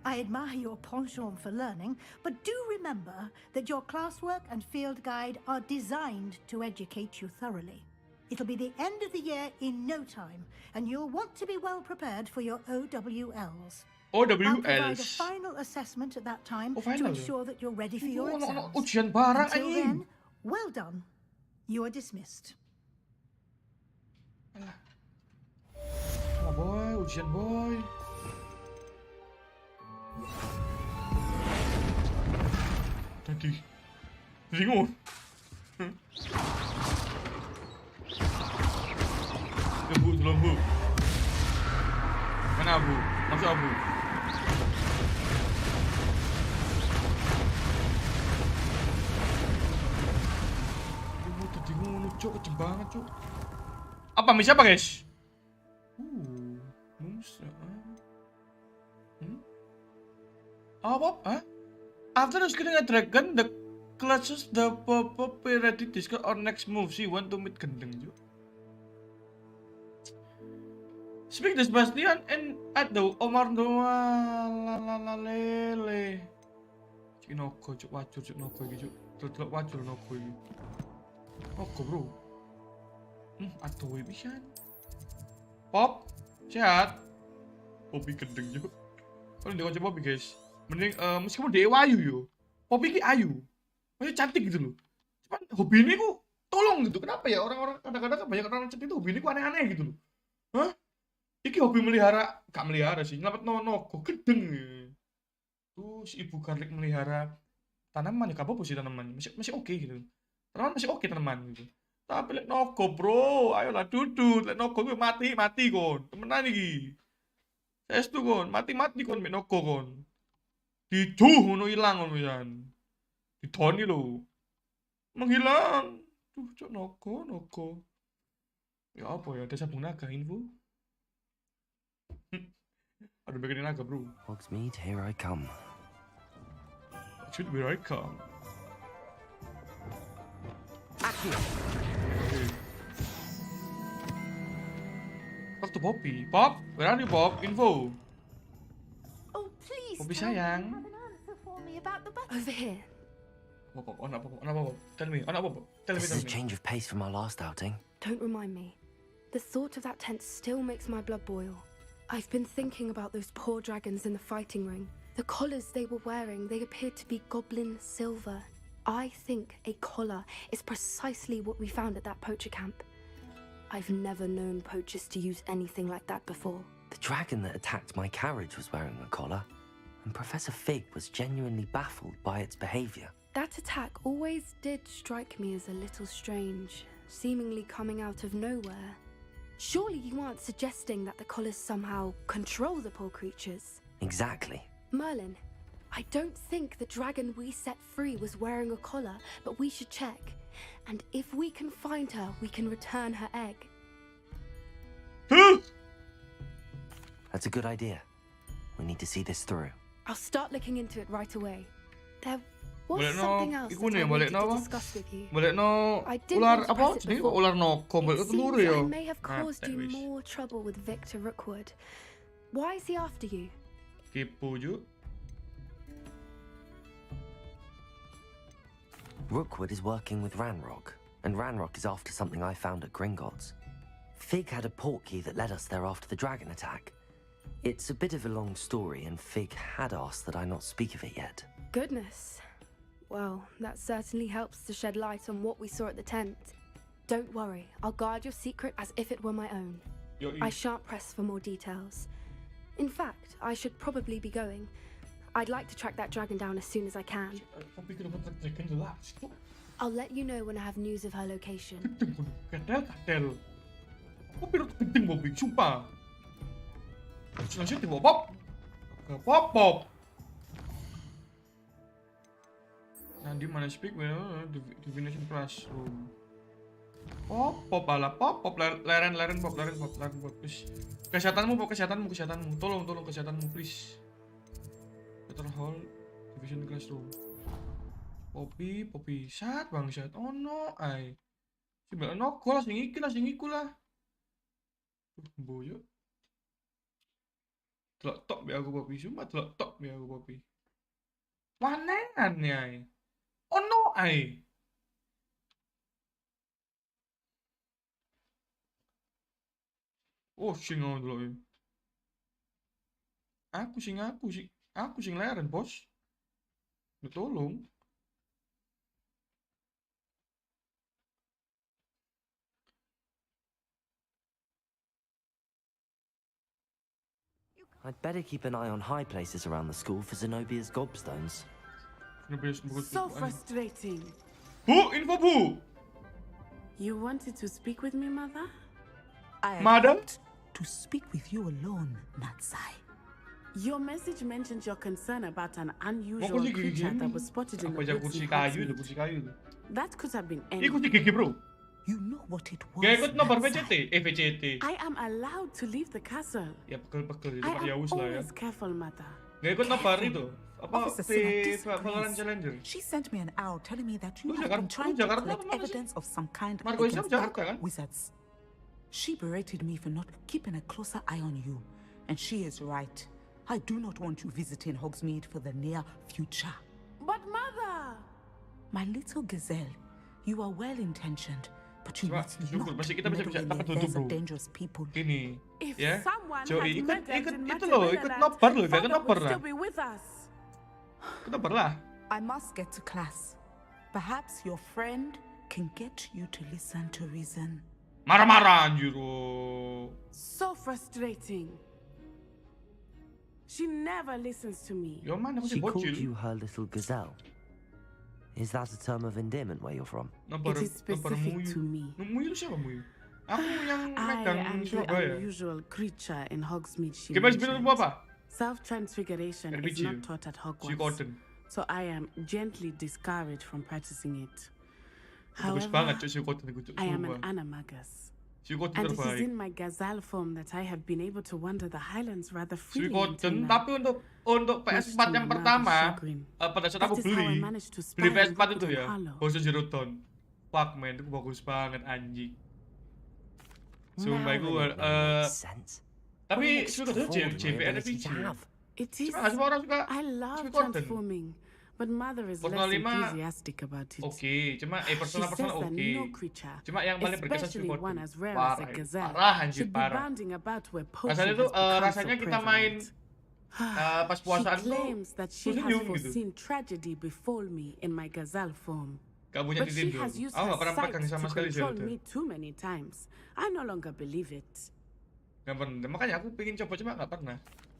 I admire your penchant for learning, but do remember that your classwork and field guide are designed to educate you thoroughly. It'll be the end of the year in no time, and you'll want to be well prepared for your OWLs. I'll provide a final assessment at that time to ensure that you're ready for your exams. Ujian barang Until anjing. then, well done. You are dismissed. Alah boy, ujian boy. Tadi bingung. Bu, belum bu. Mana bu? Masuk abu. Tadi ngono cuk, kejem banget cuk. Apa misi apa guys? Musa. Apa? After killing a dragon, the clutches the pop ready to discuss our next move. She want to meet gendeng juga. Speak the Sebastian and at the Omar doa la lele. Cik noko cuk wacur cuk noko iki cuk. Telok wacur noko iki. Noko bro. Atuh pisan. Pop, sehat. Poppy gendeng cuk. Kalau dia coba Poppy guys. Mending meskipun dia ayu yo. Poppy ki ayu. Masih cantik gitu loh. Cuman hobi ini ku tolong gitu. Kenapa ya orang-orang kadang-kadang banyak orang cantik itu hobi ini ku aneh-aneh gitu loh. Hah? Iki hobi melihara, gak melihara sih, ngelapat noko gedeng ya. Tuh si ibu garlic melihara tanaman ya, apa sih tanaman masih oke gitu. Tanaman masih oke tanaman gitu. Tapi lek noko bro, ayolah duduk, lek noko gue mati kon, temenan iki. Saestu kon, mati kon mek noko kon. Dijuh ngono ilang ngono yan. Didoni lho. Menghilang. Tuh cok noko. Ya apa ya, ada sabung naga info. Aduh bikin naga bro. Hogsmeade, here I come. Hogsmeade, here I come. Accio. Talk to Poppy. Pop, where are you Pop? Info. Oh please. Poppy sayang. Have an answer for me about the button. Over here. Pop. Tell me. This is a change of pace from our last outing. Don't remind me. The thought of that tent still makes my blood boil. I've been thinking about those poor dragons in the fighting ring. The collars they were wearing, they appeared to be goblin silver. I think a collar is precisely what we found at that poacher camp. I've never known poachers to use anything like that before. The dragon that attacked my carriage was wearing a collar, and Professor Fig was genuinely baffled by its behavior. That attack always did strike me as a little strange, seemingly coming out of nowhere. Surely you aren't suggesting that the collars somehow control the poor creatures? Exactly. Merlin, I don't think the dragon we set free was wearing a collar, but we should check. And if we can find her, we can return her egg. That's a good idea. We need to see this through. I'll start looking into it right away. There was Balekno something else iku that nih, I wanted balekno to apa? discuss with you. Balekno I didn't ular want to apa? press it Jenenge kok before. ular noko, balek It telur seems ya. I may have caused you wis. more trouble with Victor Rookwood. Why is he after you? Kepo juk. Rookwood is working with Ranrock, and Ranrock is after something I found at Gringotts. Fig had a portkey that led us there after the dragon attack. It's a bit of a long story, and Fig had asked that I not speak of it yet. Goodness. Well, that certainly helps to shed light on what we saw at the tent. Don't worry, I'll guard your secret as if it were my own. I shan't press for more details. In fact, I should probably be going. I'd like to track that dragon down as soon as I can. I'll let you know when I have news of her location. Kadel. Aku pirut penting Bobby, sumpah. Langsung di pop. Pop. Nah, di mana speak divination classroom. Pop ala pop leren pop. Please. Kesehatanmu. Tolong kesehatanmu please. Better hall division classroom. Poppy, sat bangsat. Oh no, ai. Sibel no kok sing iku lah. Boyo. Telok tok be aku Poppy, cuma telok tok be aku Poppy. Wanean ya ai. Oh no, ai. Oh, sing on dulu ya. Aku sing leren, bos. Tolong. I'd better keep an eye on high places around the school for Zenobia's gobstones. So frustrating. Info Bu! You wanted to speak with me, Mother? Madam? To speak with you alone, Natsai. Your message mentioned your concern about an unusual creature that was spotted in the woods in Hogsmeade. That could have been anything. Bro. You know what it was. Gak ikut nomor VCT. I am allowed to leave the castle. Ya bekel. I am always careful, Mother. Gak ikut nomor itu. Apa Valorant Challenger? She sent me an owl telling me that you have been trying to collect evidence of some kind against dark wizards. She berated me for not keeping a closer eye on you, and she is right. I do not want you visiting Hogsmeade for the near future. But Mother! My little gazelle, you are well-intentioned, but you must not meddle in the affairs of dangerous people. If someone Joey, had meddled in ikut nobar loh, Father nobar would lah. still be with us. Nobar lah. I must get to class. Perhaps your friend can get you to listen to reason. Marah-marah anjir. So frustrating. She never listens to me. Yo man, She called you her little gazelle. Is that a term of endearment where you're from? It is specific to me. Muyu siapa Muyu? Aku yang I megang am the Surabaya. unusual creature in Hogsmeade. She Gimana sebenarnya mentioned. apa? Self-transfiguration is RPG. not taught at Hogwarts, so I am gently discouraged from practicing it. Bagus However, banget cuy I am an animagus. And it is in my gazelle form that I have been able to wander the Highlands rather freely until now. Tapi untuk PS4 yang pertama, pada saat aku beli PS4 itu ya, House Zero Dawn. Fuck man, itu bagus banget anjing. Sumpah itu tapi suka tuh JVRPG. It is. Semua orang suka. I love transforming, but Mother is less enthusiastic about it. Oke, cuma Persona She says that oke. no creature, Cuma yang paling berkesan especially one as rare parah, as a gazelle, parah anjir should be parah. bounding about where potion Rasanya tuh has become rasanya so kita main prevalent. pas puasaan She tuh claims that she has foreseen tragedy befall me in my gazelle form. Gak punya But she Nintendo. has used Aku her gak pernah sight pegang sama to sekali control Zelda. me too many times. I no longer believe it. Gak pernah, makanya aku pengen coba cuma gak pernah.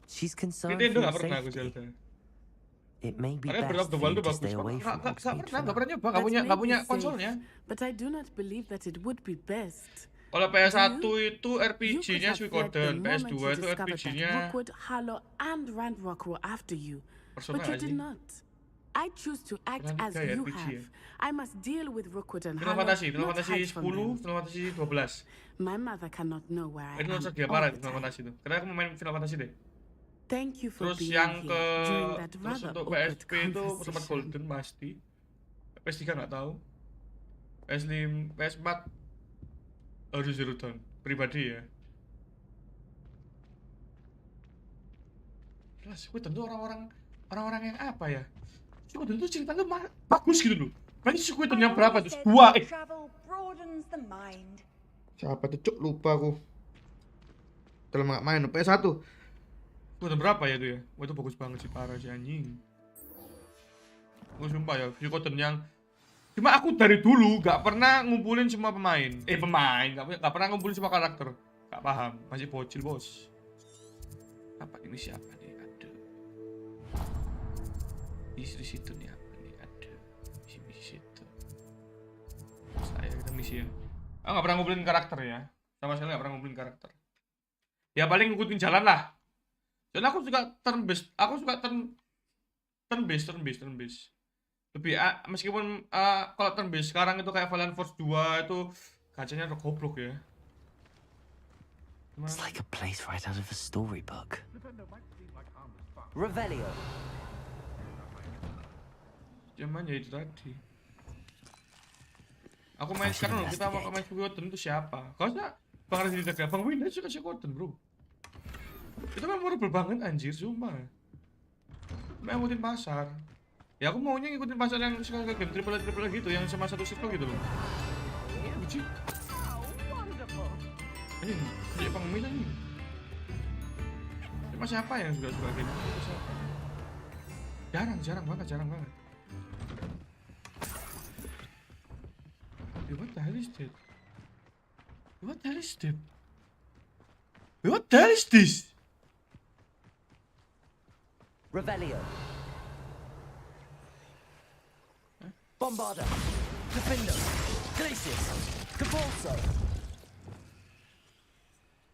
She's concerned Nintendo for gak your pernah aku safety. Zelda. It may be Karena Breath best of the for Wild you tuh to bagus. stay away from Gak Hogsmeade for pernah now. nyoba, That gak may punya be konsolnya. safe, but I do not believe that it would be best. Kalau PS1 itu You could RPG-nya have fled the Suikoden, moment PS2 you itu discovered that RPG-nya Rookwood, Harlow, and Ranrock were after you. Persona But you did anjing. not. I choose to act as Kayak you RPG ya. have. I must deal with Rookwood and Final Harlow, Fantasy not hide 10, from them. Final Fantasy 12. My mother cannot know where I Itu am nostalgia all parah the Final time. Fantasy itu. Karena aku mau main Final Fantasy deh. Thank you for Terus being yang here ke during that terus rather untuk awkward PSP itu sempat conversation. golden pasti. PS3 nggak tahu. PS5, PS4 harus zero down pribadi ya. Jelas, gue tentu orang-orang yang apa ya? Suikoden itu ceritanya bagus gitu loh. Berarti Suikoden yang berapa tuh? Dua. Siapa tuh cuk, lupa aku. Dalam nggak main PS1. Suikoden berapa ya itu ya? Wah itu bagus banget sih, parah sih anjing. Gue sumpah ya, Suikoden yang cuma aku dari dulu gak pernah ngumpulin semua pemain. Gak pernah ngumpulin semua karakter. Gak paham, masih bocil bos. Apa ini siapa nih? Di situ nih apa nih, ada misi situ. Saya kita misi ya. Nggak pernah ngumpulin karakter ya, sama sekali nggak pernah ngumpulin karakter. Ya paling ngikutin jalan lah. Dan aku suka turn based, turn based. Lebih meskipun kalau turn based sekarang itu kayak Valiant Force 2 itu gacanya udah goblok ya. It's like a place right out of a storybook. Revelio. Cuman ya itu tadi. Aku main sekarang loh, kita mau main Suikoden itu siapa? Kau usah Bang Rezi Daga, Bang Winda suka Suikoden bro. Itu memorable banget anjir, sumpah. Main ngikutin pasar. Ya aku maunya ngikutin pasar yang suka game triple gitu, yang sama satu circle gitu loh. Lucu. Ini kayak Bang Winda nih. Cuma siapa yang suka game? Jarang banget. What the hell is that? What the hell is this? Revelio. Bombarda. Defender. Glacius. Cabalso.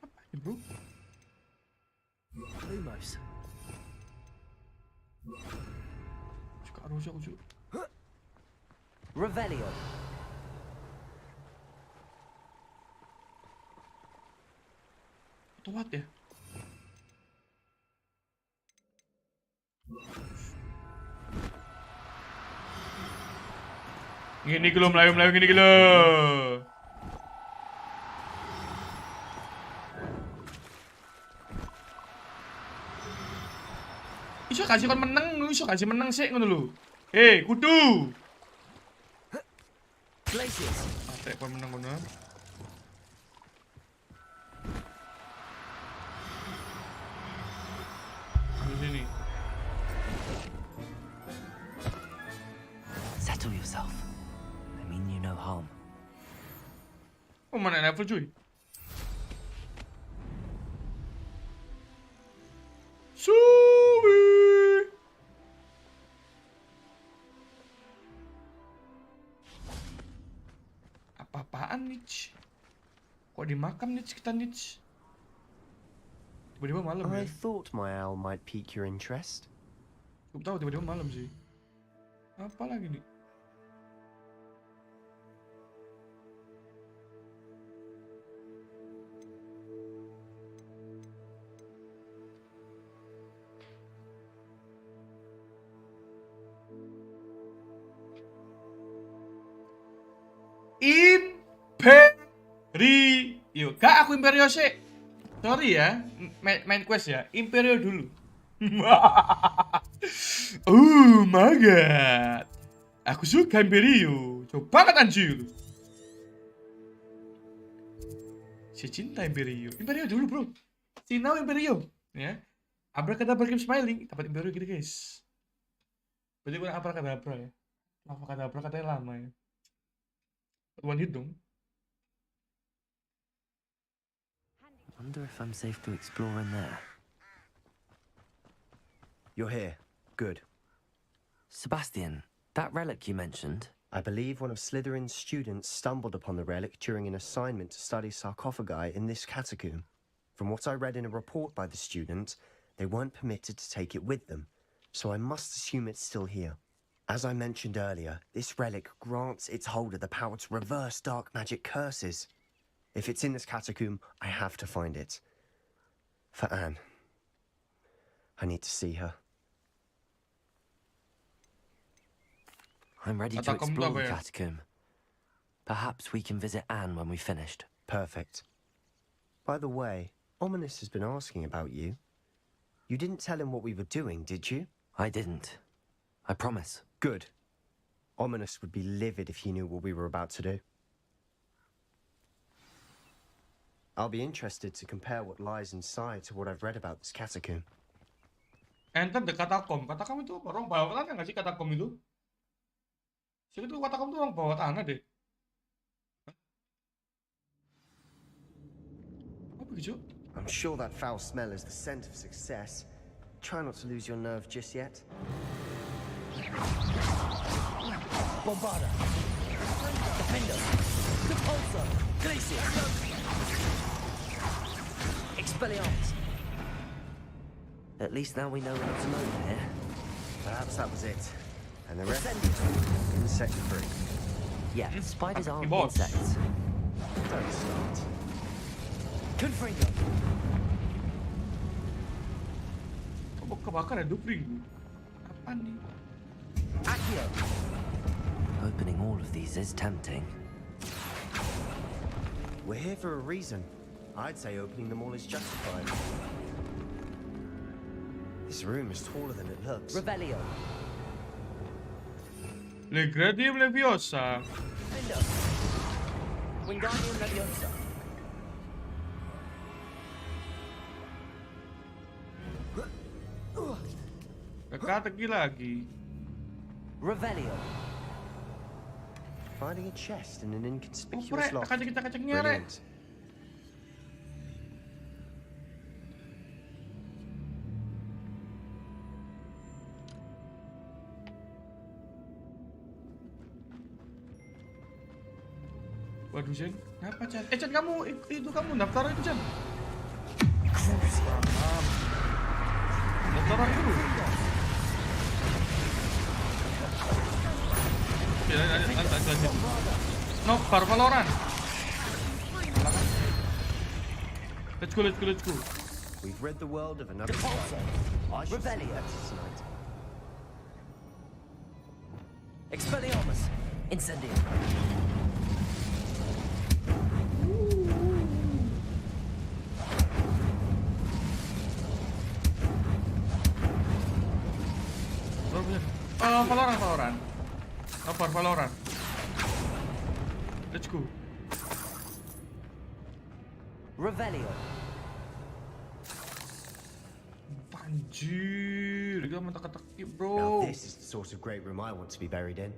Apa ini bro? Lumos. Suka Rosa aku juga. Revelio. Itu what ya? Gini gelo melayu gini gelo. Iso kasih menang sih ngono lho. Hei, kudu. Glacius. Mate kon menang ngono. Sini. Settle yourself. I mean you no harm. Oh mana level cuy? Suwi. Apa-apaan nih? Kok di makam nih kita nih? Tiba-tiba malam ya? I thought my owl might pique your interest. Gue tahu tiba-tiba malam sih. Apa lagi nih? Imperio. Gak aku Imperio sih. Sorry ya, main quest ya. Imperio dulu. Oh my god. Aku suka Imperio. Coba banget anjir. Si cinta Imperio. Imperio dulu bro. Sinau Imperio. Ya. Abrakadabra keep smiling. Dapat Imperio gitu guys. Berarti kurang abrakadabra ya. Abrakadabra katanya lama ya. One hit dong. Wonder if I'm safe to explore in there. You're here. Good. Sebastian, that relic you mentioned. I believe one of Slytherin's students stumbled upon the relic during an assignment to study sarcophagi in this catacomb. From what I read in a report by the student, they weren't permitted to take it with them, so I must assume it's still here. As I mentioned earlier, this relic grants its holder the power to reverse dark magic curses. If it's in this catacomb, I have to find it. For Anne. I need to see her. I'm ready to explore the catacomb. Perhaps we can visit Anne when we've finished. Perfect. By the way, Ominous has been asking about you. You didn't tell him what we were doing, did you? I didn't. I promise. Good. Ominous would be livid if he knew what we were about to do. I'll be interested to compare what lies inside to what I've read about this catacomb. Enter the catacomb. Catacomb itu orang bawah tanah nggak sih catacomb itu? Sih itu catacomb itu orang bawah tanah deh. Apa gitu? I'm sure that foul smell is the scent of success. Try not to lose your nerve just yet. Bombarda. Defender. Repulsor. Glacier. Expelliarmus. At least now we know what's alone here. Perhaps that was it. And the rest insect-free. Yeah, spiders aren't boss. insects. Don't start. Confringo. Kok kebakar ya Dupring? Apa nih? Accio. Opening all of these is tempting. We're here for a reason. I'd say opening them all is justified. This room is taller than it looks. Revelio. Legradium Leviosa. Defender. Wingardium Leviosa. Teka-teki lagi. Revelio. Finding a chest in an inconspicuous loft. Kacang-kacangnya rek. Brilliant. Waduh Jen, kenapa Chan? Chan kamu itu kamu daftar itu Chan. Daftar itu. Ya, lanjut. No, Valorant. Let's go. We've read the world of another side. I should see Revelio. that tonight. Expelliarmus. Incendio. Valorant. Apa Valorant? Let's go. Revelio. Anjir, dia mentek-teki, Now bro. this is the sort of great room I want to be buried in.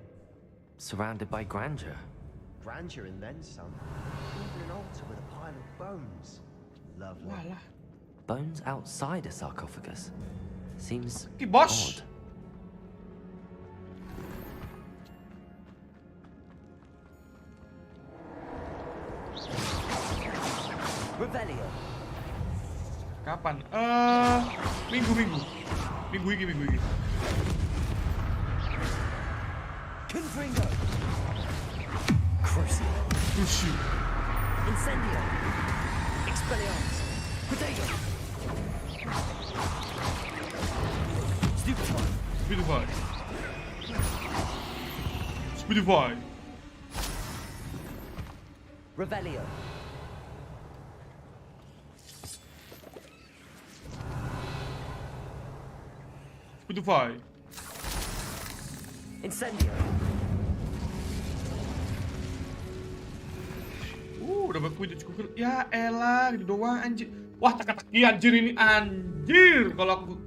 Surrounded by grandeur. Grandeur and then some. Even an altar with a pile of bones. Lovely. Walah. Bones outside a sarcophagus. Seems Bos. odd. Revelio. Kapan? Minggu ini. Confringo. Crucio. Incendio. Expelliarmus. Potato. Speedify. Revelio. Speedify. Incendio. Dapat Quidditch Google. Ya elah, gitu doang anjir. Wah, teka-teki anjir ini anjir. Kalau aku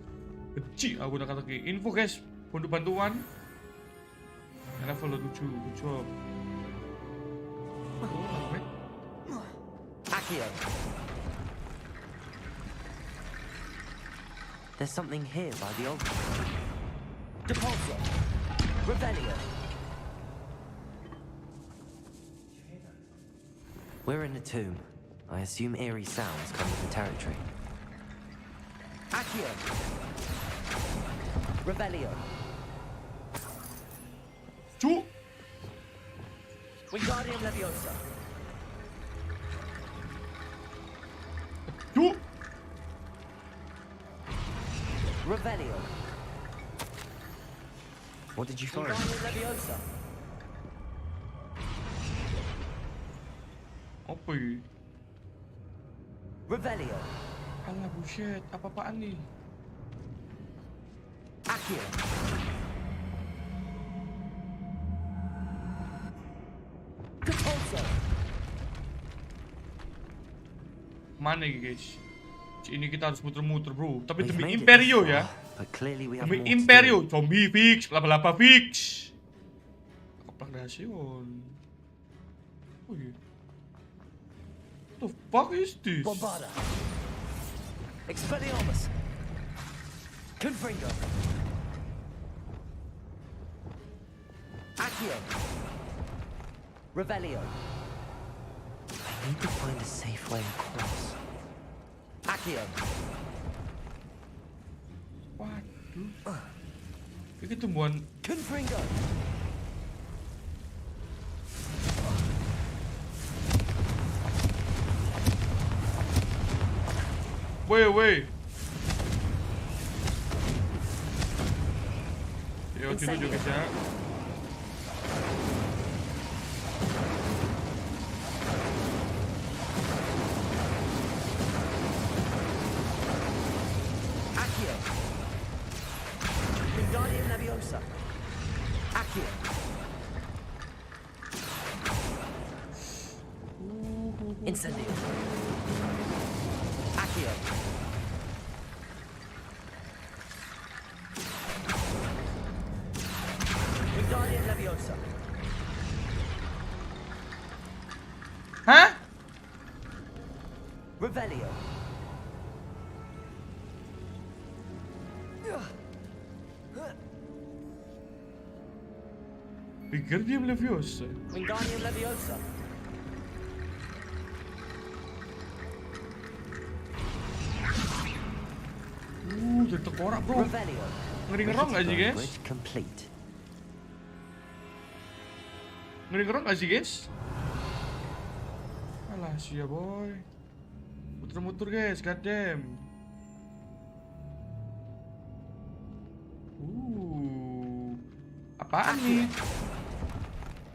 benci aku teka-teki. Info guys, untuk bantuan. Level 7, good job. Accio. There's something here by the altar. Depulso. Revelio. We're in a tomb. I assume eerie sounds come with the territory. Accio. Revelio. Cu. Wingardium Leviosa. What did you find? Apa ini? Revelio. Alah buset, apa-apaan nih? Accio. Mana ini guys? Ini kita harus muter-muter bro. Tapi demi Imperio ya. Demi Imperio, zombie fix, laba-laba fix. Keplagration. Oh iya. What the fuck is this? Bombarda. Expelliarmus. Confringo. Accio. Revelio. I need to find a safe way across. Accio. Waduh. Ini tumbuhan. Confringo. Woi. Yo, dulu juga ya. Accio. Wingardium Leviosa. Accio. Incendio. Accio. Wingardium Leviosa. Hah? Revelio. Wingardium Leviosa. Wingardium Leviosa. Jadi tengkorak bro. Revelio. Ngeri-ngerong gak sih guys? Bridge complete. Ngeri-ngerong gak sih guys? Alah sia boy. Muter-muter guys, goddamn. Apaan nih?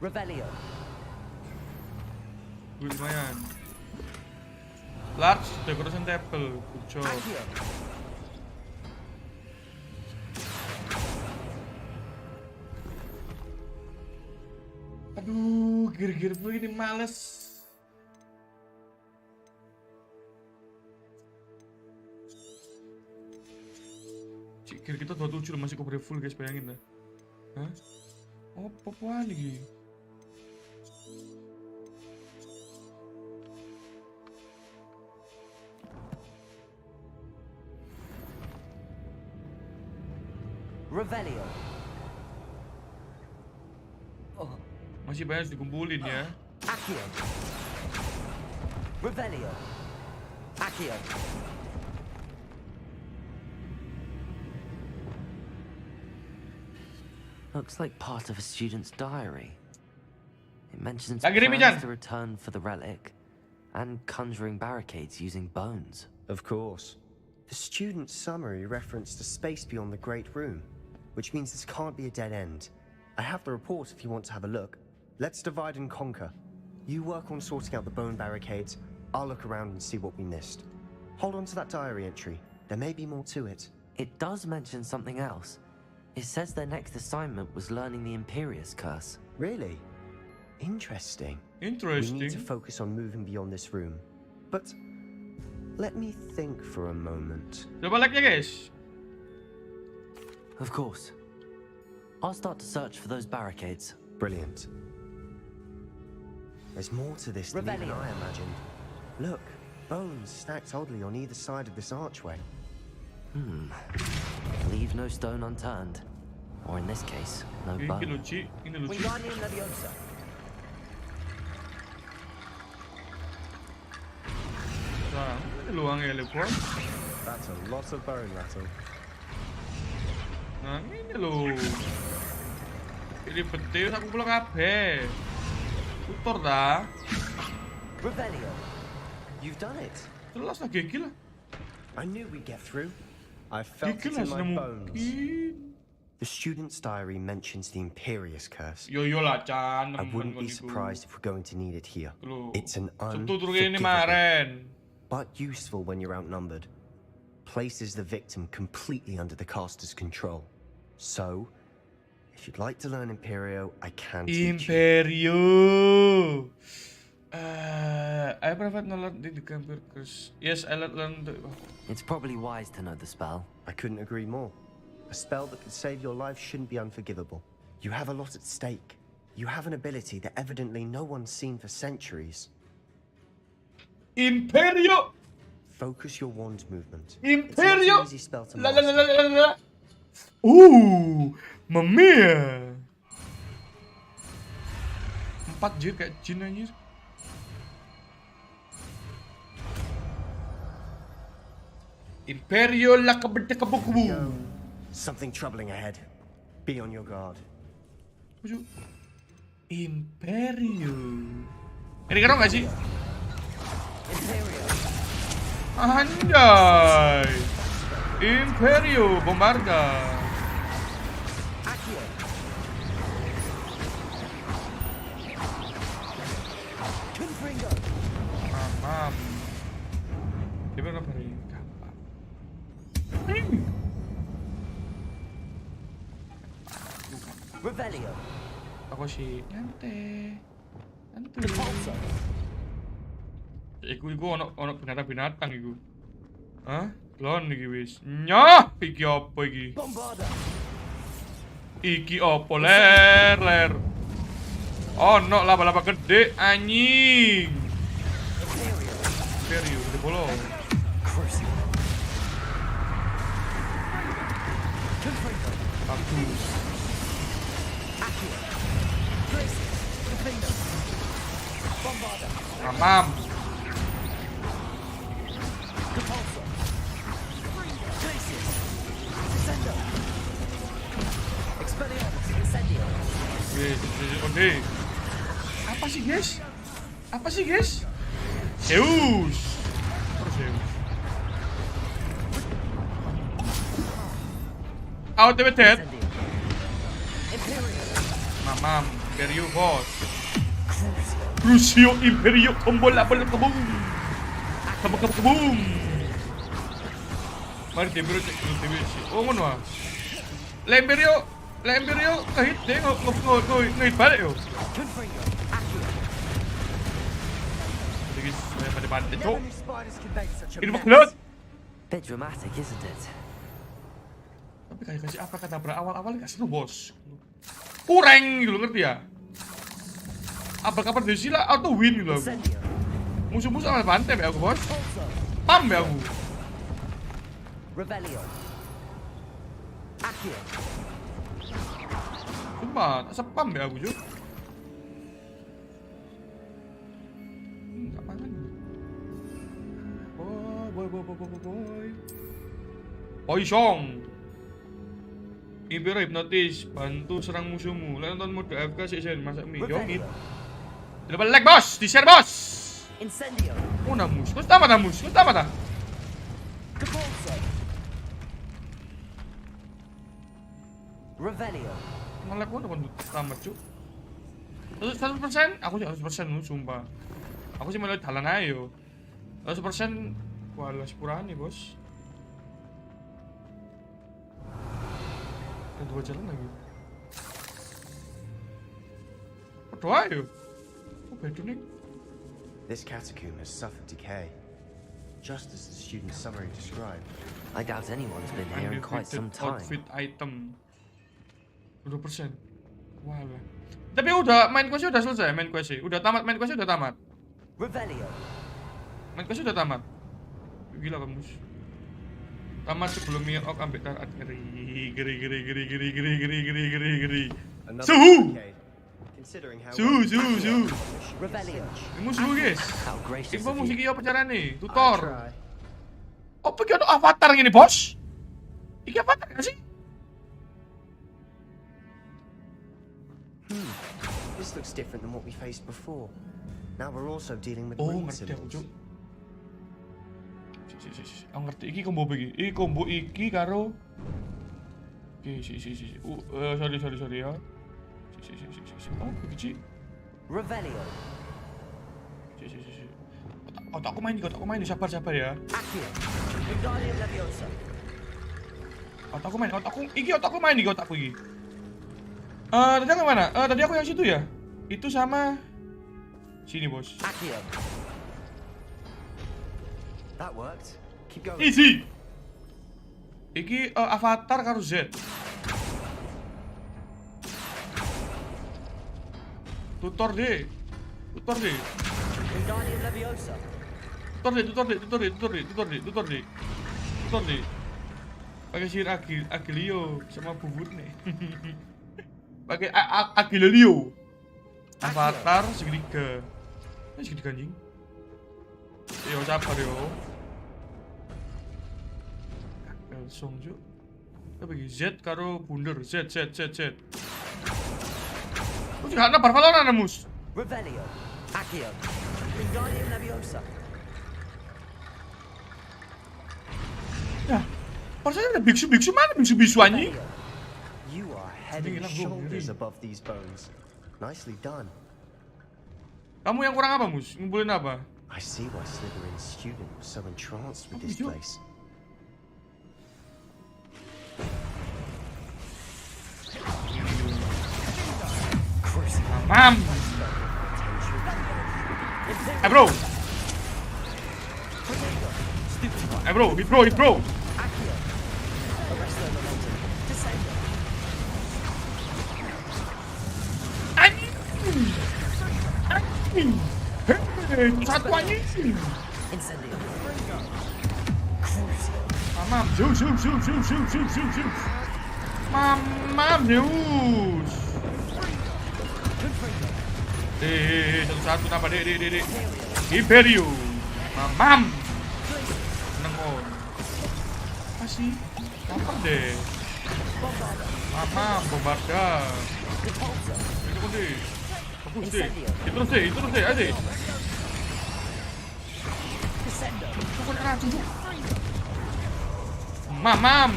Revelio. Lumayan. Large decoration table, good job. Accio. Aduh, gear-gear begini males. Cik, gear kita 27 loh, masih cover full guys, bayangin dah. Hah? Oh, apa-apaan lagi? Revelio. Masih banyak harus dikumpulin ya. Accio. Revelio. Accio. Looks like part of a student's diary. It mentions plans to return for the relic and conjuring barricades using bones. Of course. The student's summary referenced a space beyond the Great Room, which means this can't be a dead end. I have the report if you want to have a look. Let's divide and conquer. You work on sorting out the bone barricades. I'll look around and see what we missed. Hold on to that diary entry. There may be more to it. It does mention something else. It says their next assignment was learning the Imperius Curse. Really? Interesting. Interesting. We need to focus on moving beyond this room. But let me think for a moment. Coba like ya guys. Of course. I'll start to search for those barricades. Brilliant. There's more to this than even I imagined. Look, bones stacked oddly on either side of this archway. Leave no stone unturned. Or in this case, no bone. Wingardium Leviosa. That's a lot of bone rattle. Nah, ini loh. Ini betul aku pulang kabeh. Tutor dah. Revelio. You've done it. Jelas lah gigi lah. I knew we'd get through. I felt it in my bones. The student's diary mentions the Imperious Curse. Yo lah, Chan. I wouldn't be surprised if we're going to need it here. It's an unforgivable, but useful when you're outnumbered. Places the victim completely under the caster's control. So, if you'd like to learn Imperio, I can teach you. Imperio. I prefer to learn the computer curse. Yes, I learned. It's probably wise to know the spell. I couldn't agree more. A spell that could save your life shouldn't be unforgivable. You have a lot at stake. You have an ability that evidently no one's seen for centuries. Imperio! Focus your wand movement. Imperio! It's an easy spell to La master. la la la la. Mamia. 4 jir kayak jin anjir. Imperio la kebedekebuku. Something troubling ahead. Be on your guard. Imperio. Ini NGERONG gak sih? Anjay. Imperio Bombarda. Mamam. Dia berapa hari? Gampang. Revelio. Ako si Nante. Iku ono binatang iku. Hah? Klon iki wis. Nyah, iki apa iki? Iki apa ler. Ono laba-laba gede anjing. Imperio, gede bolong. Bagus. Mamam. Apa sih guys? Zeus. Terus Zeus. Out of dead. Mamam, Imperio bos. Crucio Imperio tombol label kebum. Kebum. Mari Imperio cek dulu sih. Oh ngono ah. La Imperio kahit deh ngehit balik yo. Jadi saya pada bantai cok. Ini maklum. Bit dramatic, isn't it? Tapi kayak kasih apa kata berawal-awal gak seru bos. Kurang gitu ngerti ya. Apa kabar desila auto win gitu aku. Musuh-musuh amal bantai be aku bos. Pam be aku. Revelio. Accio. Cuma sepam be aku juga. Enggak pangan. Boy. Poisong. Imperio hipnotis, bantu serang musuhmu. Lalu nonton mode AFK sih masak mie. Yongit. Tidak lag bos, di share bos. Incendio. Oh namus, kau tamat namus, kau tamat ah. Revelio. Malah kau udah tamat cu. 100%? Aku sih 100% lu sumpah. Aku sih malah jalan aja yo. 100% wala sepurane bos. Ada 2 jalan lagi. Berdoa yuk. Oh bedu nih. This catacomb has suffered decay, just as the student's summary described. I doubt anyone's been here in quite some time. Outfit item 2%. Walah. Tapi udah main quest udah selesai, main quest udah tamat, main quest udah tamat. Revelio. Main quest udah tamat. Gila kamu. Tamat sebelum Mir Ok ambil tarat geri. Suhu. Revelio. Ini suhu guys. Info musik apa carane? Tutor. Oh pergi ada avatar gini bos. Iki avatar gak sih? This looks different than what we faced before. Now we're also dealing with ngerti aku cuk. Aku ngerti iki combo iki. Iki combo iki karo Oke, sorry ya. Oh, begitu. Revelio. Otakku main, sabar ya. Otakku main iki. Tadi aku mana? Tadi aku yang situ ya. Itu sama sini, Bos. That worked. Keep going. Easy. Iki avatar karo Z. Tutor deh. Pakai sihir Agilio sama bubur nih. Pakai Agilio. Avatar segitiga. Ini segitiga anjing. Yo sabar yo. Langsung juk. Apa iki Z karo bunder Z. Lu juga ada Barcelona mus. Revelio. Accio. Wingardium Leviosa. Ya, Barcelona ada biksu mana biksu anjing? You are head and shoulders above these bones. Nicely done. Kamu yang kurang apa, Mus? Ngumpulin apa? I see why Slytherin's student was so entranced with this place. Mam. Bro. Hit bro. Satu anjing. Mamam, Zeus. Mamam, Zeus. Satu napa dek. Imperium. Mamam. Nengon. Masih lapar deh. Mamam, bombarda. Itu kan deh. Bagus deh. Itu terus deh, ayo. Cukup racun. Mamam.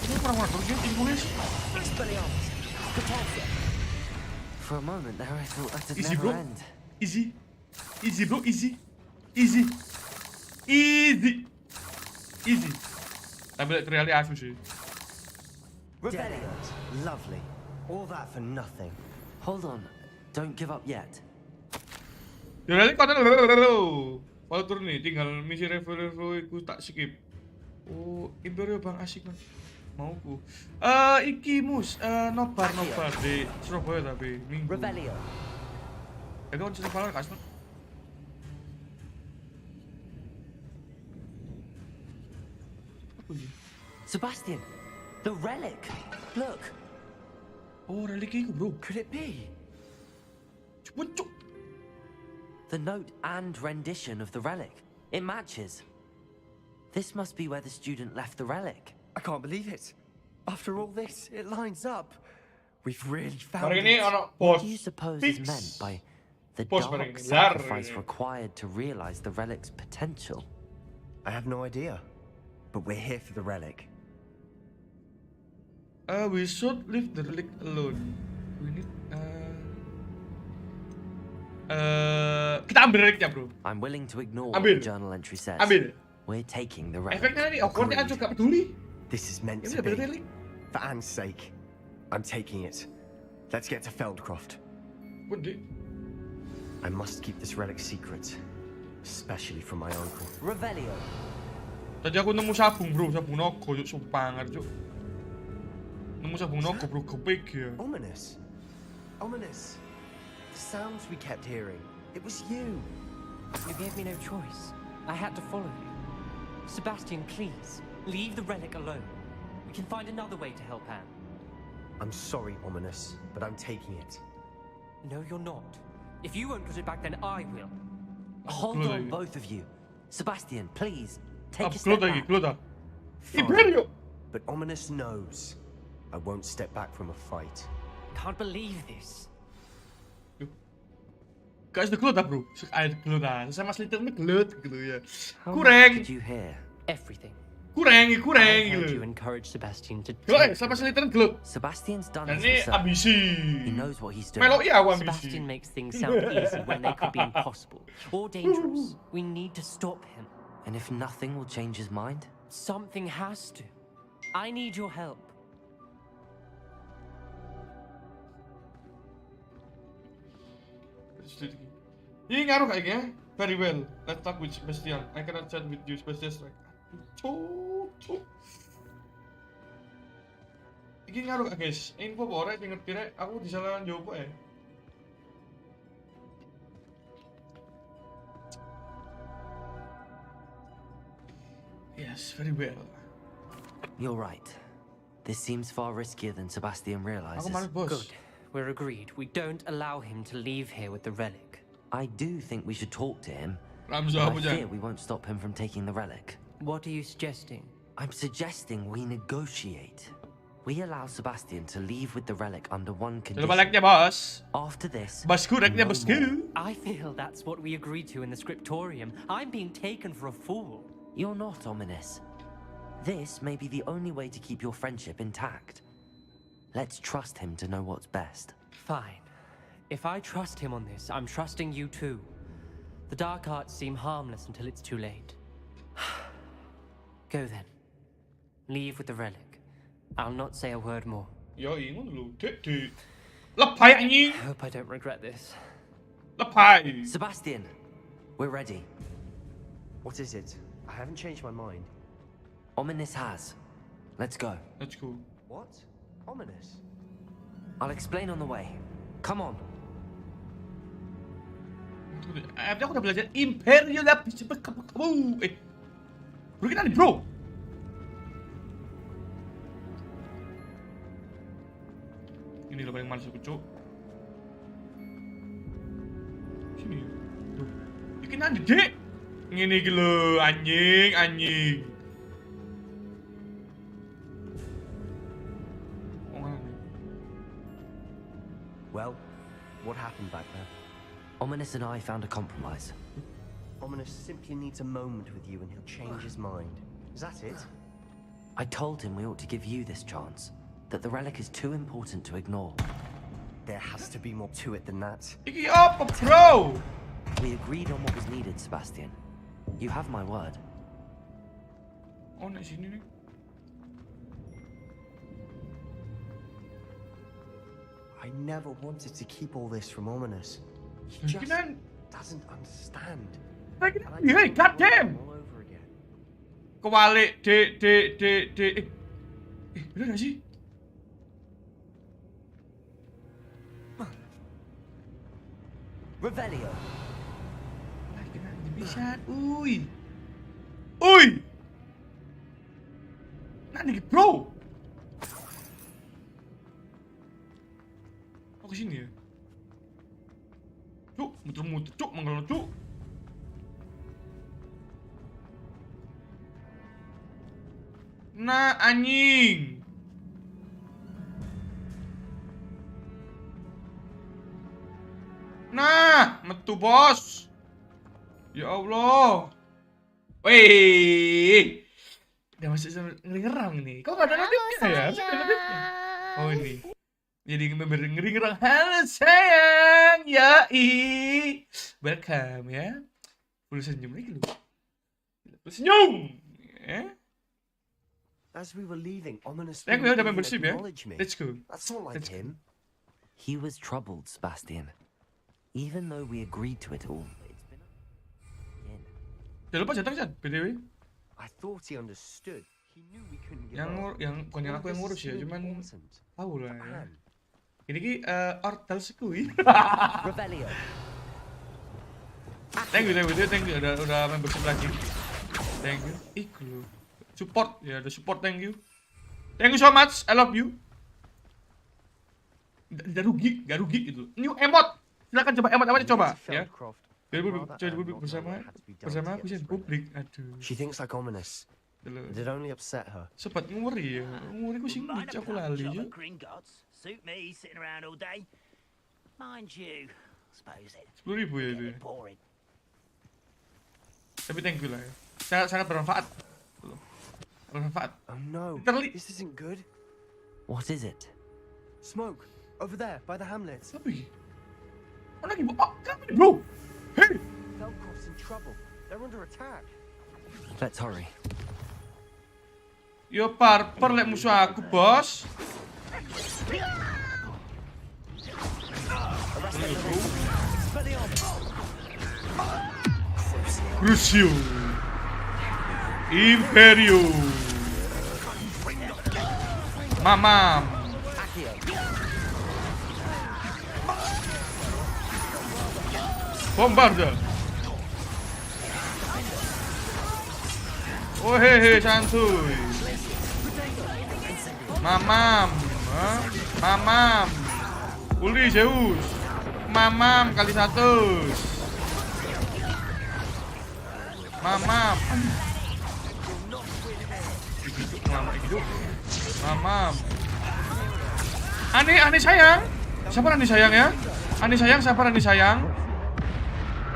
Ini pernah terus Indonesia. For a moment there, I thought that would Easy, never bro. end. Easy, bro. Easy. Tapi terlihat asus sih. Revelio. Lovely. All that for nothing. Hold on. Don't give up yet. Jadi konten kalau turun nih, tinggal misi revo iku tak skip. Oh, Imperium Bang asik man. Mauku. Iki mus, nobar di Surabaya tapi minggu. Revelio. Ya kan cerita Valor kasih. Sebastian, the relic. Look. Oh, relik iku, bro. Could it be? Cuk. The note and rendition of the relic. It matches. This must be where the student left the relic. I can't believe it. After all this, it lines up. We've really found Hari ini it. ono What bos. do you suppose Fix. is meant by the Bos dark bareng ini. sacrifice Lar. required to realize the relic's potential? I have no idea. But we're here for the relic. We should leave the relic alone. We need kita ambil reliknya, bro. I'm willing to ignore Ambil. what the journal entry says. Ambil. We're taking the relic. Efeknya nih, Hogwarts aja gak peduli. This is meant Ini to ambil be. relik. For Anne's sake, I'm taking it. Let's get to Feldcroft. Budi. I must keep this relic secret, especially from my uncle. Revelio. Tadi aku nemu sabung, bro. Sabung naga, yuk sumpah ngerti, yuk. Nemu sabung naga, bro. Kepik ya. Ominous. The sounds we kept hearing. It was you. You gave me no choice. I had to follow you. Sebastian, please, leave the relic alone. We can find another way to help Anne. I'm sorry, Ominous, but I'm taking it. No, you're not. If you won't put it back, then I will. Hold Keluar on, lagi. both of you. Sebastian, please, take a Keluar step lagi, back. keluar. Fine. Imperium. But Ominous knows I won't step back from a fight. Can't believe this. Guys, de gelut bro. Air gelut Saya mas liter ini gelut gitu ya. How Kurang. much did you hear? Everything. Kurang I heard gitu. you encourage Sebastian to Gelap, take sampai the seliteran gelap. Sebastian's done Dan his ini research. ambisi. He knows what he's doing. Melok ya aku ambisi. Sebastian makes things sound easy when they could be impossible or dangerous. We need to stop him. And if nothing will change his mind? Something has to. I need your help. Ini ngaruh kayaknya. Very well. Let's talk with Sebastian. I cannot chat with you, Sebastian. Cuk. Ini ngaruh guys. Info apa yang ngerti rek? Aku disalah jawab ya. Yes, very well. You're right. This seems far riskier than Sebastian realizes. Aku malas bos. Good. We're agreed. We don't allow him to leave here with the relic. I do think we should talk to him. Ramza, But I fear we won't stop him from taking the relic. What are you suggesting? I'm suggesting we negotiate. We allow Sebastian to leave with the relic under one condition. Baliknya bos. After this, Bosku, reknya no bosku. more. I feel that's what we agreed to in the scriptorium. I'm being taken for a fool. You're not ominous. This may be the only way to keep your friendship intact. Let's trust him to know what's best. Fine. If I trust him on this, I'm trusting you too. The dark arts seem harmless until it's too late. Go then. Leave with the relic. I'll not say a word more. Yo, ngono lho. Dek. Lepai anjing. Hope I don't regret this. Lepai. Sebastian, we're ready. What is it? I haven't changed my mind. Ominous has. Let's go. Let's go. What? Ominous? I'll explain on the way. Come on. Aku udah belajar Imperial lapis kamu. Bro kita nih bro. Ini lo paling males aku cuk. Sini. Tuh. Iki nanti dek. Ngene iki lho anjing. Well, what happened back there? Ominous and I found a compromise. Ominous simply needs a moment with you and he'll change his mind. Is that it? I told him we ought to give you this chance, that the relic is too important to ignore. There has to be more to it than that. Iki apa bro? We agreed on what was needed, Sebastian. You have my word. Oh, nek sini nih. I never wanted to keep all this from Ominous. He just doesn't understand. Hey, goddamn! All over again. Kewalik, dek. Bener gak sih? Revelio. Bisa, uy. Nanti bro. Oh kesini ya? Cuk, muter-muter, cuk, manggal cuk. Nah, anjing. Nah, metu bos. Ya Allah. Wih. Udah masuk ngeri-ngerang nih. Kok gak ada notifnya ya? Oh ini. Jadi ngeri-ngerang. Halo sayang. Yoi. Welcome ya. Full senyum lagi lu. Full senyum. Ya. As we were leaving, Ominous Ya, gue udah wouldn't membership even ya. acknowledge me. Let's go. That's not like him. He was troubled, Sebastian. Even though we agreed to it all, it's been Jangan lupa jatah kan, BTW. I thought he understood. He knew we couldn't give up. Bukan yang aku yang ngurus ya, cuman tahu lah ya. Ini ki ortal sekui. Revelio. Thank you. Udah membership lagi. Thank you. Iklu. Support ya, ada support, thank you. Thank you so much, I love you. Gak rugi gitu. New emot. Silakan coba emot coba ya. Jadi bersama aku sih publik. Aduh. She thinks like Ominous. It only upset her. Sobat ngeri ya. Ngeri ku sing aku lali ya. Suit me sitting around all day. Mind you, suppose it. 10.000 ya itu ya. Boring. Tapi thank you lah ya. Sangat bermanfaat. Bermanfaat. Oh no, Literally. this isn't good. What is it? Smoke, over there, by the hamlet. Apa ini? Oh lagi, kenapa nih bro? Hey! Velcroft's in trouble. They're under attack. Let's hurry. Yo parper lek musuh aku, bos. Crucio. Imperio. Mamam. Bombarda. Oh hehe, santuy. Mamam. Mamam. Uli Zeus. Mamam kali 100. Mamam. Mamam. Ani sayang. Sabar Ani sayang ya. Ani sayang, sabar Ani sayang.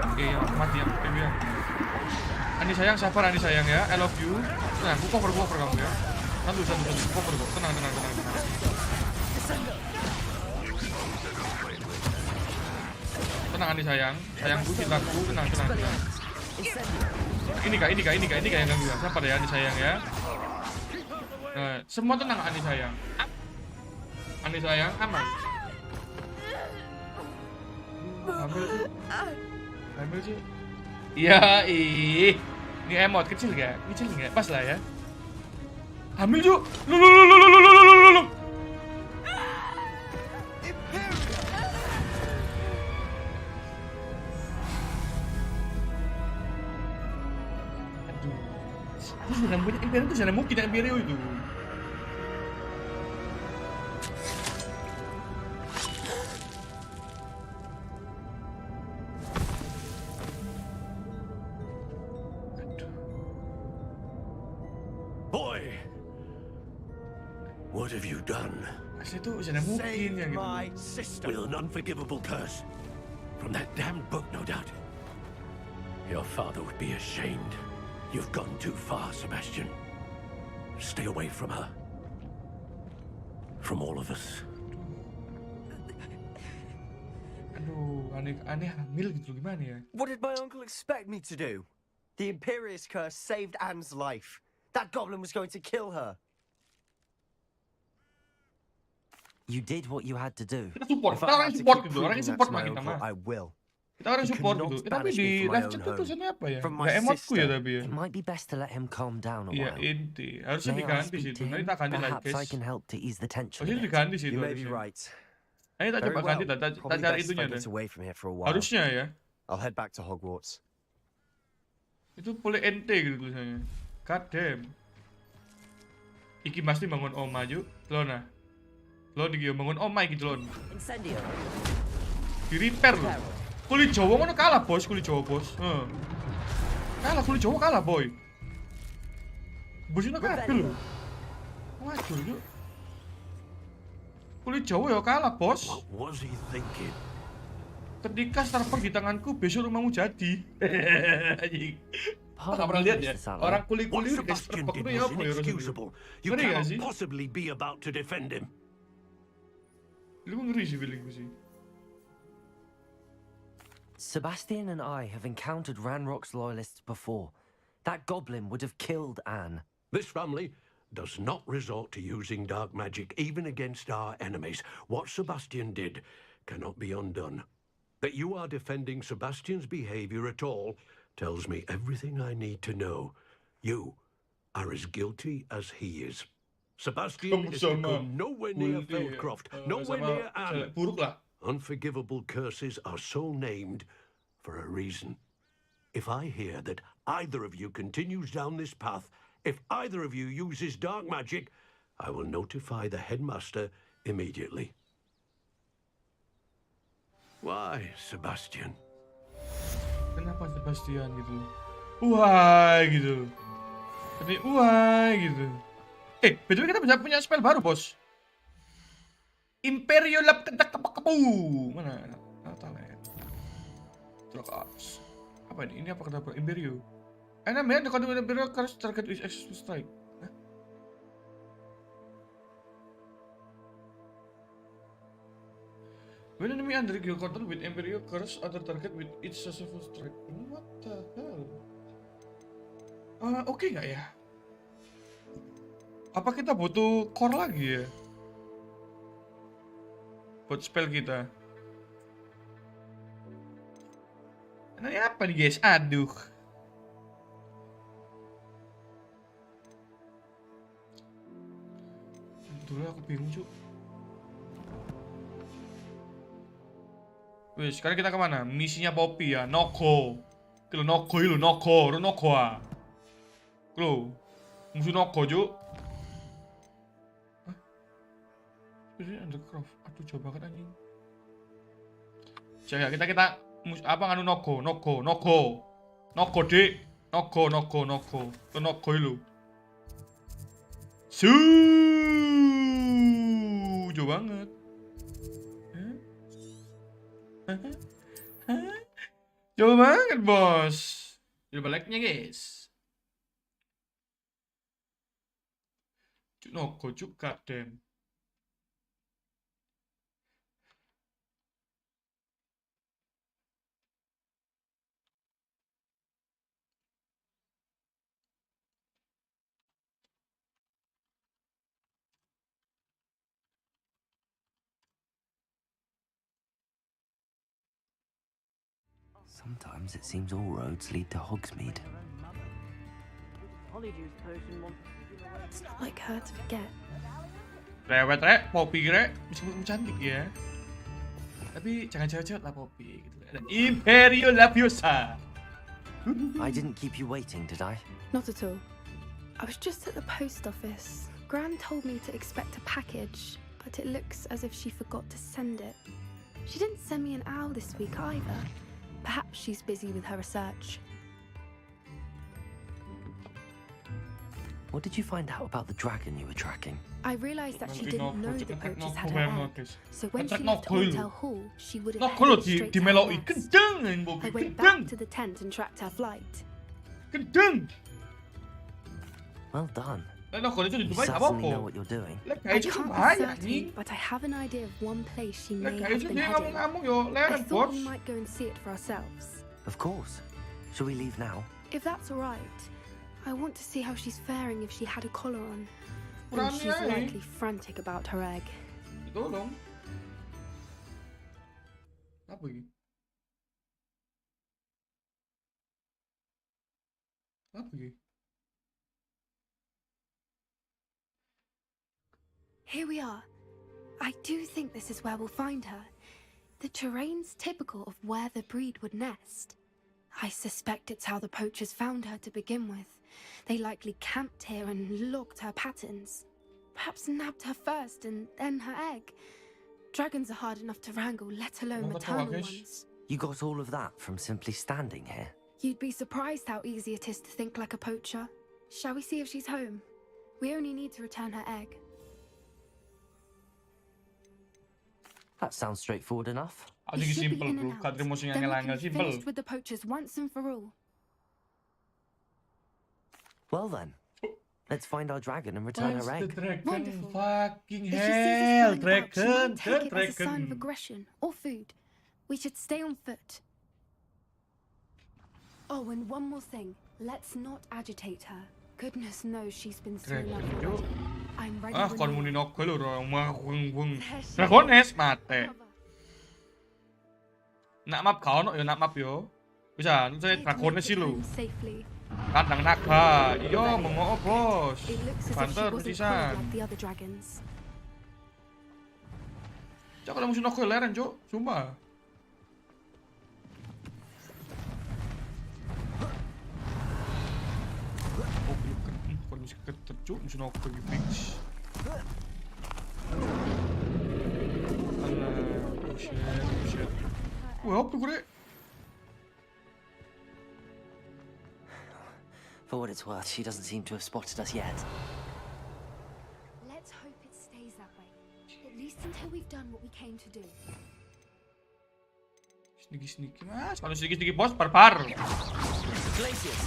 Oke, yang mati yang ya. Ani sayang, sabar Ani sayang ya. I love you. Tenang, aku cover kamu ya. Santu, cover kok. Tenang. Tenang Ani sayang, sayangku, cintaku, tenang. Ini kak yang ganggu ya. Sabar ya Ani sayang ya. Nah, semua tenang Ani sayang. Ani sayang, aman. Ambil sih. Iya, ini emot kecil nggak? Pas lah ya. Ambil Ju. Lu. Namanya Imperium itu Zenna MUQIN Imperium itu. Boy, what have you done? Asli itu Zenna MUQIN yang gitu. With an unforgivable curse from that damned book, no doubt. Your father would be ashamed. You've gone too far, Sebastian. Stay away from her. From all of us. Aduh, aneh hamil gitu gimana ya? What did my uncle expect me to do? The Imperious curse saved Anne's life. That goblin was going to kill her. You did what you had to do. Kita support, If kita I orang have to support keep gitu, orang proving that support to my mah kita uncle, mah. I will. Kita orang You support cannot gitu. Tapi banish di me from my live own chat home. tulisannya apa ya? From my Nggak emotku ya sister. tapi ya. It might be best to let him calm down a Iya, while. inti. Harusnya May I diganti speak situ. to Nanti him? tak ganti lagi, Perhaps I guys. can help to ease the tension. Harusnya a bit. diganti situ. You may be harusnya. right. Ayo tak Very coba ganti, well. tak Probably cari best if itunya I deh. get away from here for a while. Harusnya ya. I'll head back to Hogwarts. Itu boleh ente gitu tulisannya. God damn. Iki pasti bangun oma yuk. Lona. Lo iki bangun oma iki lon. Incendio. Di repair lo. Kulit Jawa ngono kalah bos, kulit Jawa bos. Kalah kulit Jawa kalah boy. Bos itu kabel lho. Waduh yuk. Kulit Jawa ya kalah bos. What was he thinking? Ketika Starbucks di tanganku, besok rumahmu jadi. Anjing. Nggak pernah lihat ya? Orang What kulit di Sebastian Starbucks did itu ya was apa ya? inexcusable. You Ngeri nggak cannot sih? possibly be about to defend him. Lu ngeri sih feelingku sih. Sebastian and I have encountered Ranrock's loyalists before. That goblin would have killed Anne. This family does not resort to using dark magic even against our enemies. What Sebastian did cannot be undone. That you are defending Sebastian's behavior at all tells me everything I need to know. You are as guilty as he is. Sebastian is to come nowhere near Feldcroft, nowhere near Anne. Buruk lah. Unforgivable curses are so named for a reason. If I hear that either of you continues down this path, if either of you uses dark magic, I will notify the headmaster immediately. Why, Sebastian? Kenapa Sebastian gitu? Wah gitu. Jadi wah gitu. BTW kita bisa punya spell baru, bos. Imperio lap kedak kepu. Mana? Talent. Terus. Apa ini? Ini apa kata Imperio? Namanya the Imperio curse target is extra strike. Hah? When enemy under kill counter with Imperial curse other target with its successful strike. What the hell? Oke nggak ya? Apa kita butuh core lagi ya? Buat spell kita. Ini apa nih guys? Aduh. Dulu aku bingung cuk. Wih, sekarang kita kemana? Misinya Poppy ya, Nogo. Kilo Nogo itu, Nogo, Nogo ah. Kilo, musuh Nogo cuk. Hah? Ini undercraft. Aduh, jauh banget anjing. Jaga kita apa nganu Nogo dik. Nogo. Itu Nogo itu. Jauh banget. Jauh banget bos. Udah baliknya guys. Nogo juga damn. Sometimes it seems all roads lead to Hogsmeade. It's not like her to forget. Rewet rek, Poppy rek, meskipun cantik ya. Tapi jangan cewek-cewek lah Poppy gitu. Ada Imperio Laviosa. I didn't keep you waiting, did I? Not at all. I was just at the post office. Gran told me to expect a package, but it looks as if she forgot to send it. She didn't send me an owl this week either. Perhaps she's busy with her research. What did you find out about the dragon you were tracking? I realized that she didn't know the poachers had her egg. So when she left Hotel Hall, she would have headed straight to her nest. I went back to the tent and tracked her flight. Well done. You You certainly know what you're doing. I can't be certain, but I have an idea of one place she may have been heading. I thought we might go and see it for ourselves. Of course. Shall we leave now? If that's all right. I want to see how she's faring if she had a collar on. And she's likely frantic about her egg. Tolong. Apa ini? Apa ini? Here we are. I do think this is where we'll find her. The terrain's typical of where the breed would nest. I suspect it's how the poachers found her to begin with. They likely camped here and logged her patterns. Perhaps nabbed her first and then her egg. Dragons are hard enough to wrangle, let alone maternal ones. You got all of that from simply standing here? You'd be surprised how easy it is to think like a poacher. Shall we see if she's home? We only need to return her egg. That sounds straightforward enough. It should be in and out. Then we can be finished with the poachers once and for all. Well then, let's find our dragon and return her egg. Wonderful. Fucking If she sees us hell, flying about, she dragon, might take it as a sign of dragon. aggression or food. We should stay on foot. Oh, and one more thing. Let's not agitate her. Goodness knows she's been through enough already. I'm ready when Kon you muni are. Nogo lho, weng. Dragones mate. Nak map gak ono ya, nak map yo. Bisa, saya dragones sih lho. Safely. Kandang naga. Iya, mengo bos. It looks as if she Banter wasn't pisan. cold like the other dragons. Cok kalau musuh Nogo leren, cok. Sumpah. Kon mesti keter, cok. Musuh Nogo iki fix. Alah, shit. Wah, apa gue? For what it's worth, she doesn't seem to have spotted us yet. Let's hope it stays that way. At least until we've done what we came to do. Sneaky mas. Kalau sneaky bos, par. Glaciers.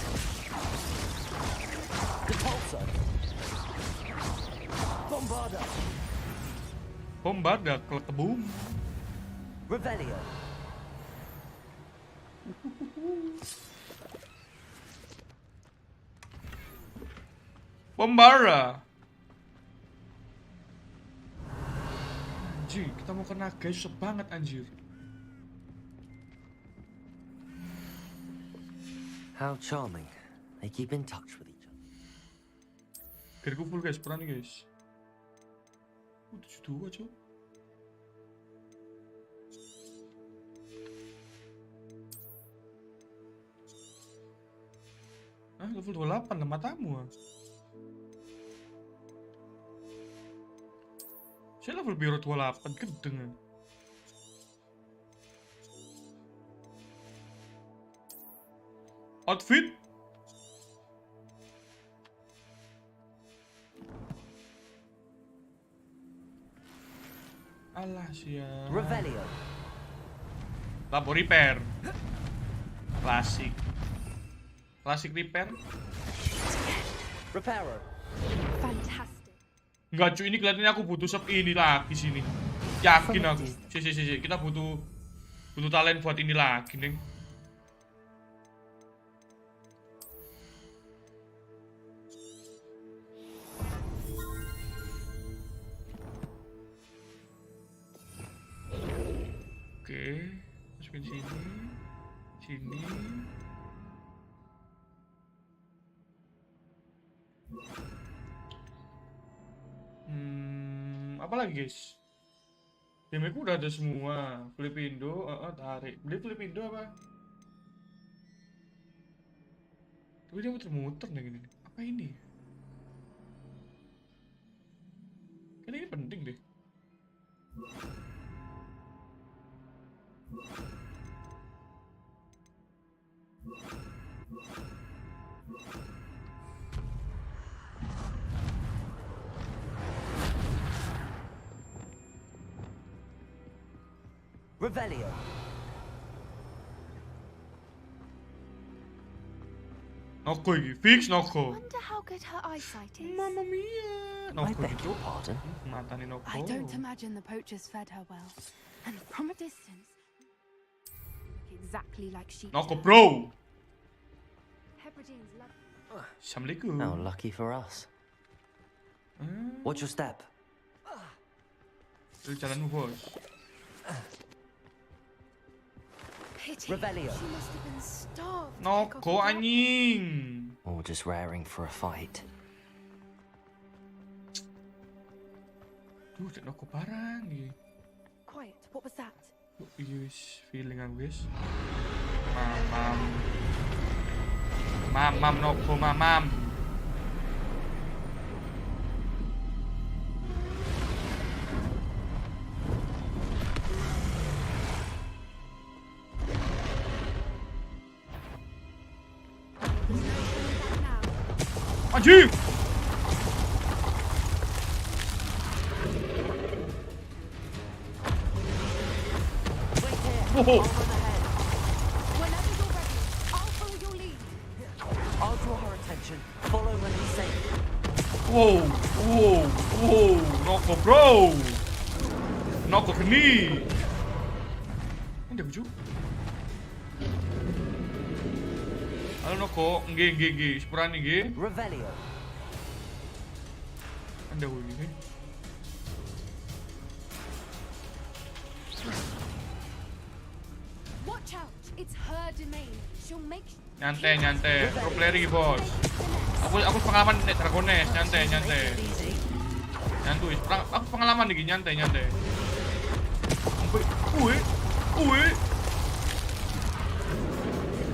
Repulsor. Bombarda. Bombarda, kalau kebum. Revelio. Pembara. Anjir, kita mau kena guys, susah banget anjir. How charming. They keep in touch with each other. Kiriku full guys, peran nih guys. 72 cuy. Level 28 lah matamu. Saya level biru 28 gedeng. Outfit. Alah siap. Revelio. Labo repair. Klasik. Klasik repair. Repairer. Fantastic. Enggak cuy, ini kelihatannya aku butuh sub ini lagi sini. Yakin aku. Si. Kita butuh talent buat ini lagi, Neng. Oke, masukin sini. Apa lagi guys? Gameku udah ada semua. Flip Indo, tarik. Beli Flip Indo apa? Tapi dia muter-muter nih gini. Apa ini? Kayaknya ini penting deh. Revelio. Noko iki, fix Noko. Wonder how good her eyesight is. Mamma mia. I Noko beg gitu. your pardon. Matane Noko. I don't imagine the poachers fed her well. And from a distance, exactly like sheep. Noko bro. Hebrideans love. Assalamualaikum. How lucky for us. What's your step? Jalanmu bos. Pity. Revelio. She must have been starved. Noko anjing. Or just raring for a fight. Duh, cek Noko barang iki. Quiet. What was that? Iya wis feeling aku guys. Mamam Noko mamam. Anjing! Whoa! Whenever you're ready, I'll follow your lead. I'll draw her attention. Follow when he's safe. Wow! Noko bro! Noko geni! Ini bujuk. Halo Noko, nggih, sepurane nggih. Revelio. Anda ini. Watch out! It's her domain. She'll make. Nyantai. Pro player iki, Bos. Aku pengalaman nek Dragones, nyantai. Nyantuy, aku pengalaman iki, nyantai. Uwe.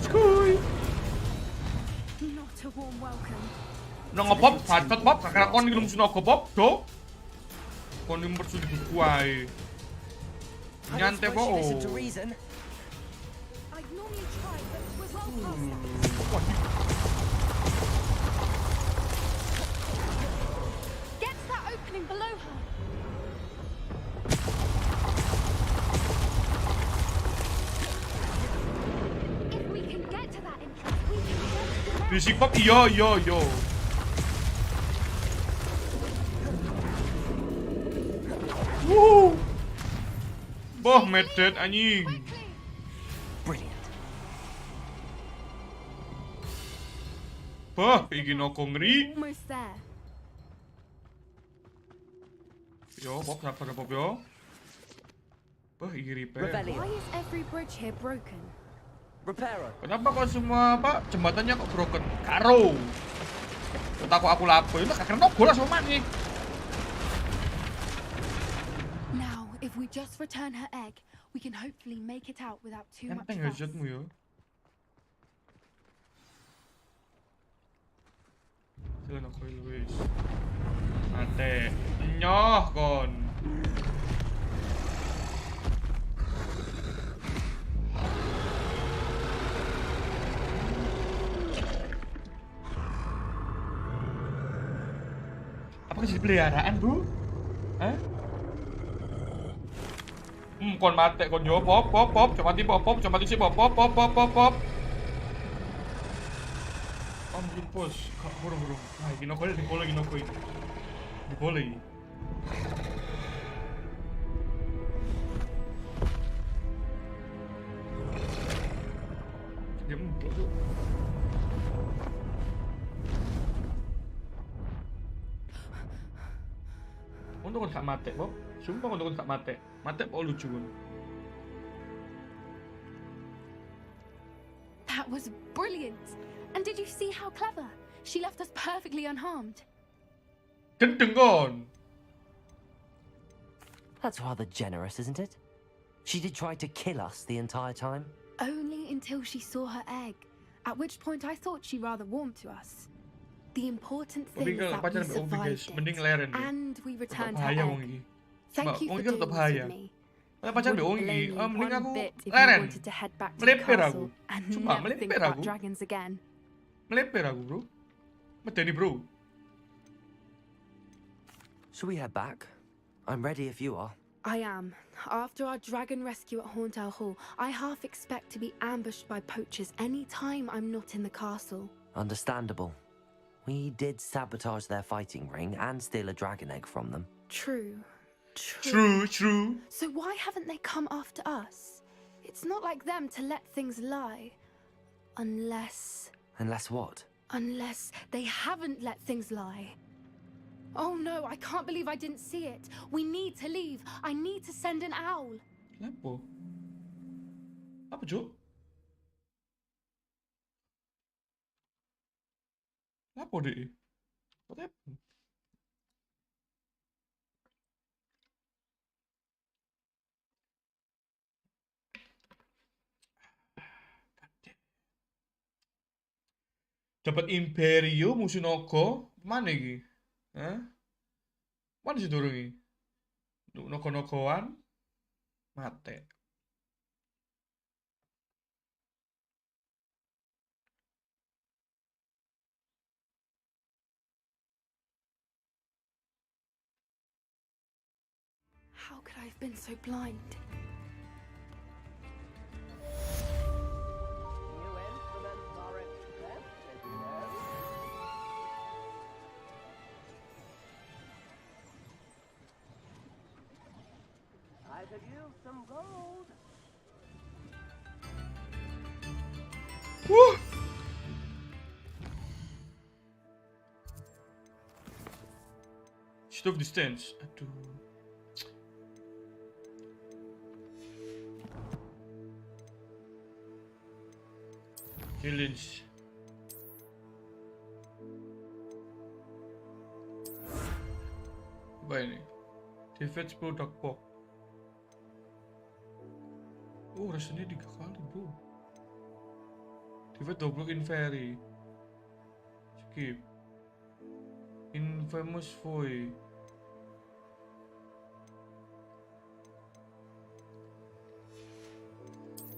Skuy. Not a warm welcome. Ngopop, bacot pop, kakak kon iki lum sunogo pop, do. Kon iki mersu dibuku ae. Nyantai po. I'd normally try, but we're well past that. Get to that opening below her. If we can get to that entrance, we can get to the Bisik pop, yo. Wah, medet anjing. Brilliant. Wah, iki noko ngeri. Almost there. Yo, Bob, sabar Bob yo. Wah, iki repair. Why is every bridge here broken? Repairer. Kenapa kok semua jembatannya kok broken? Karo. Aku lapo, ini karena bola sama nih. Now, if we just return her egg, we can hopefully make it out without too much Enteng fuss. gadgetmu yo. Jalan aku wis. Ate, nyoh kon. Apa jadi peliharaan, Bu? Hah? Kon mate kon yo pop, coba mati pop, coba mati sih pop. Mungkin pos, kak burung. Nah, gini noko ini. Diboleh. Dia empuk tuh. Untuk kon gak mate, Bob. Sumpah untuk kon gak mate. Mate kok lucu kon. That was brilliant. And did you see how clever? She left us perfectly unharmed. Gendeng kon. That's rather generous, isn't it? She did try to kill us the entire time. Only until she saw her egg, at which point I thought she rather warmed to us. The important thing is that we survived it, and we returned her egg. Thank you for doing this with me. Pacaran Wouldn't mbek blame you mending one aku bit if you leren. wanted to head back to the Meleper castle aku. and Cuma never think meleper about aku. dragons again. Meleper aku, Bro. Medeni, Bro. Shall we head back? I'm ready if you are. I am. After our dragon rescue at Hauntow Hall, I half expect to be ambushed by poachers any time I'm not in the castle. Understandable. We did sabotage their fighting ring and steal a dragon egg from them. True. True. So why haven't they come after us? It's not like them to let things lie. Unless Unless what? they haven't let things lie. Oh no, I can't believe I didn't see it. We need to leave. I need to send an owl. Lapo? Apa, Cuk? Lapo deh? What happened? Dapat Imperio musuh Nogo mana iki? Hah? Mana sih durung iki? Nogo-nogoan mate. How could I have been so blind? I could use some gold. Woo! She took distance. Aduh. GILS. Apa ini? Defense product pop. Oh, rasanya 3 kali, bro. Defense double inferi. Skip. Infamous Void.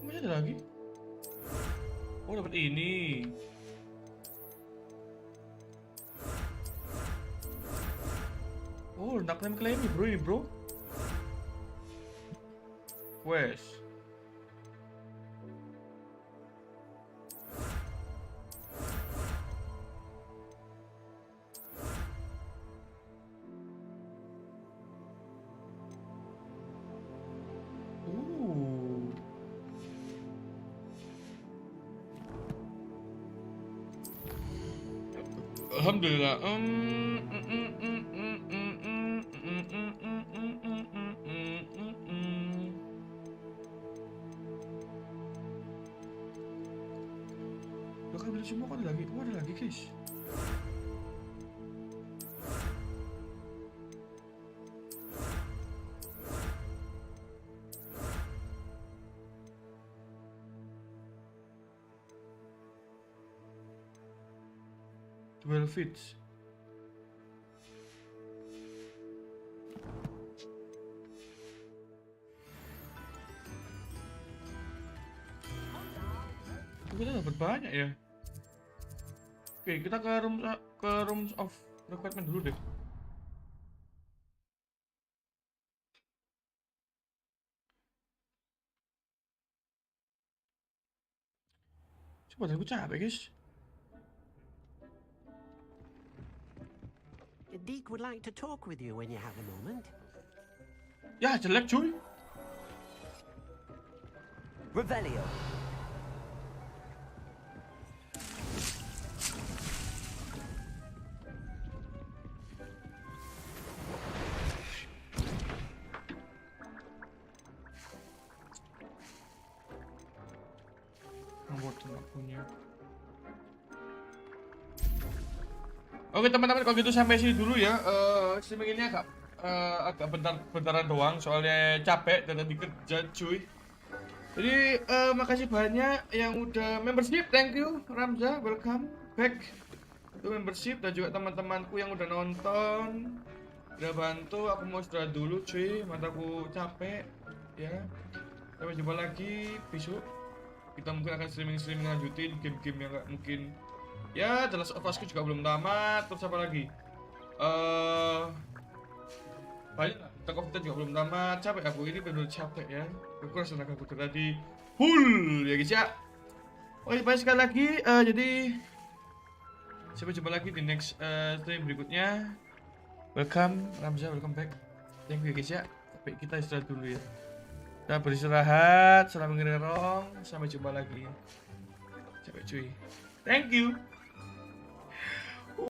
Masih ada lagi? Oh, dapat ini. Oh, nak klaim nih, bro, ini, bro. Quest. Alhamdulillah. Lo kan beli semua, kok ada lagi? Oh, ada lagi, guys. Well fits. Kita dapat banyak ya. Oke, kita ke rooms of requirement dulu deh. Coba aku capek, guys. Deke would like to talk with you when you have a moment. Ya, jelek cuy. Revelio. Nomor nggak punya. Oke teman-teman, kalau gitu sampai sini dulu ya. Streaming ini agak bentaran doang, soalnya capek dan tadi kerja cuy. Jadi makasih banyak yang udah membership. Thank you Ramza, welcome back to membership. Dan juga teman-temanku yang udah nonton, udah bantu. Aku mau istirahat dulu cuy, mataku capek ya. Sampai jumpa lagi besok. Kita mungkin akan streaming lanjutin game-game yang gak mungkin. Ya, The Last of Us juga belum tamat. Terus apa lagi? Banyak lah. Kita juga belum tamat. Capek aku, ini benar capek ya. Aku rasa aku tadi full ya guys ya. Oke, baik sekali lagi. Jadi sampai jumpa lagi di next stream berikutnya. Welcome Ramza, welcome back. Thank you guys ya. Sampai kita istirahat dulu ya. Kita beristirahat. Selamat ngerong. Sampai jumpa lagi. Capek cuy. Thank you.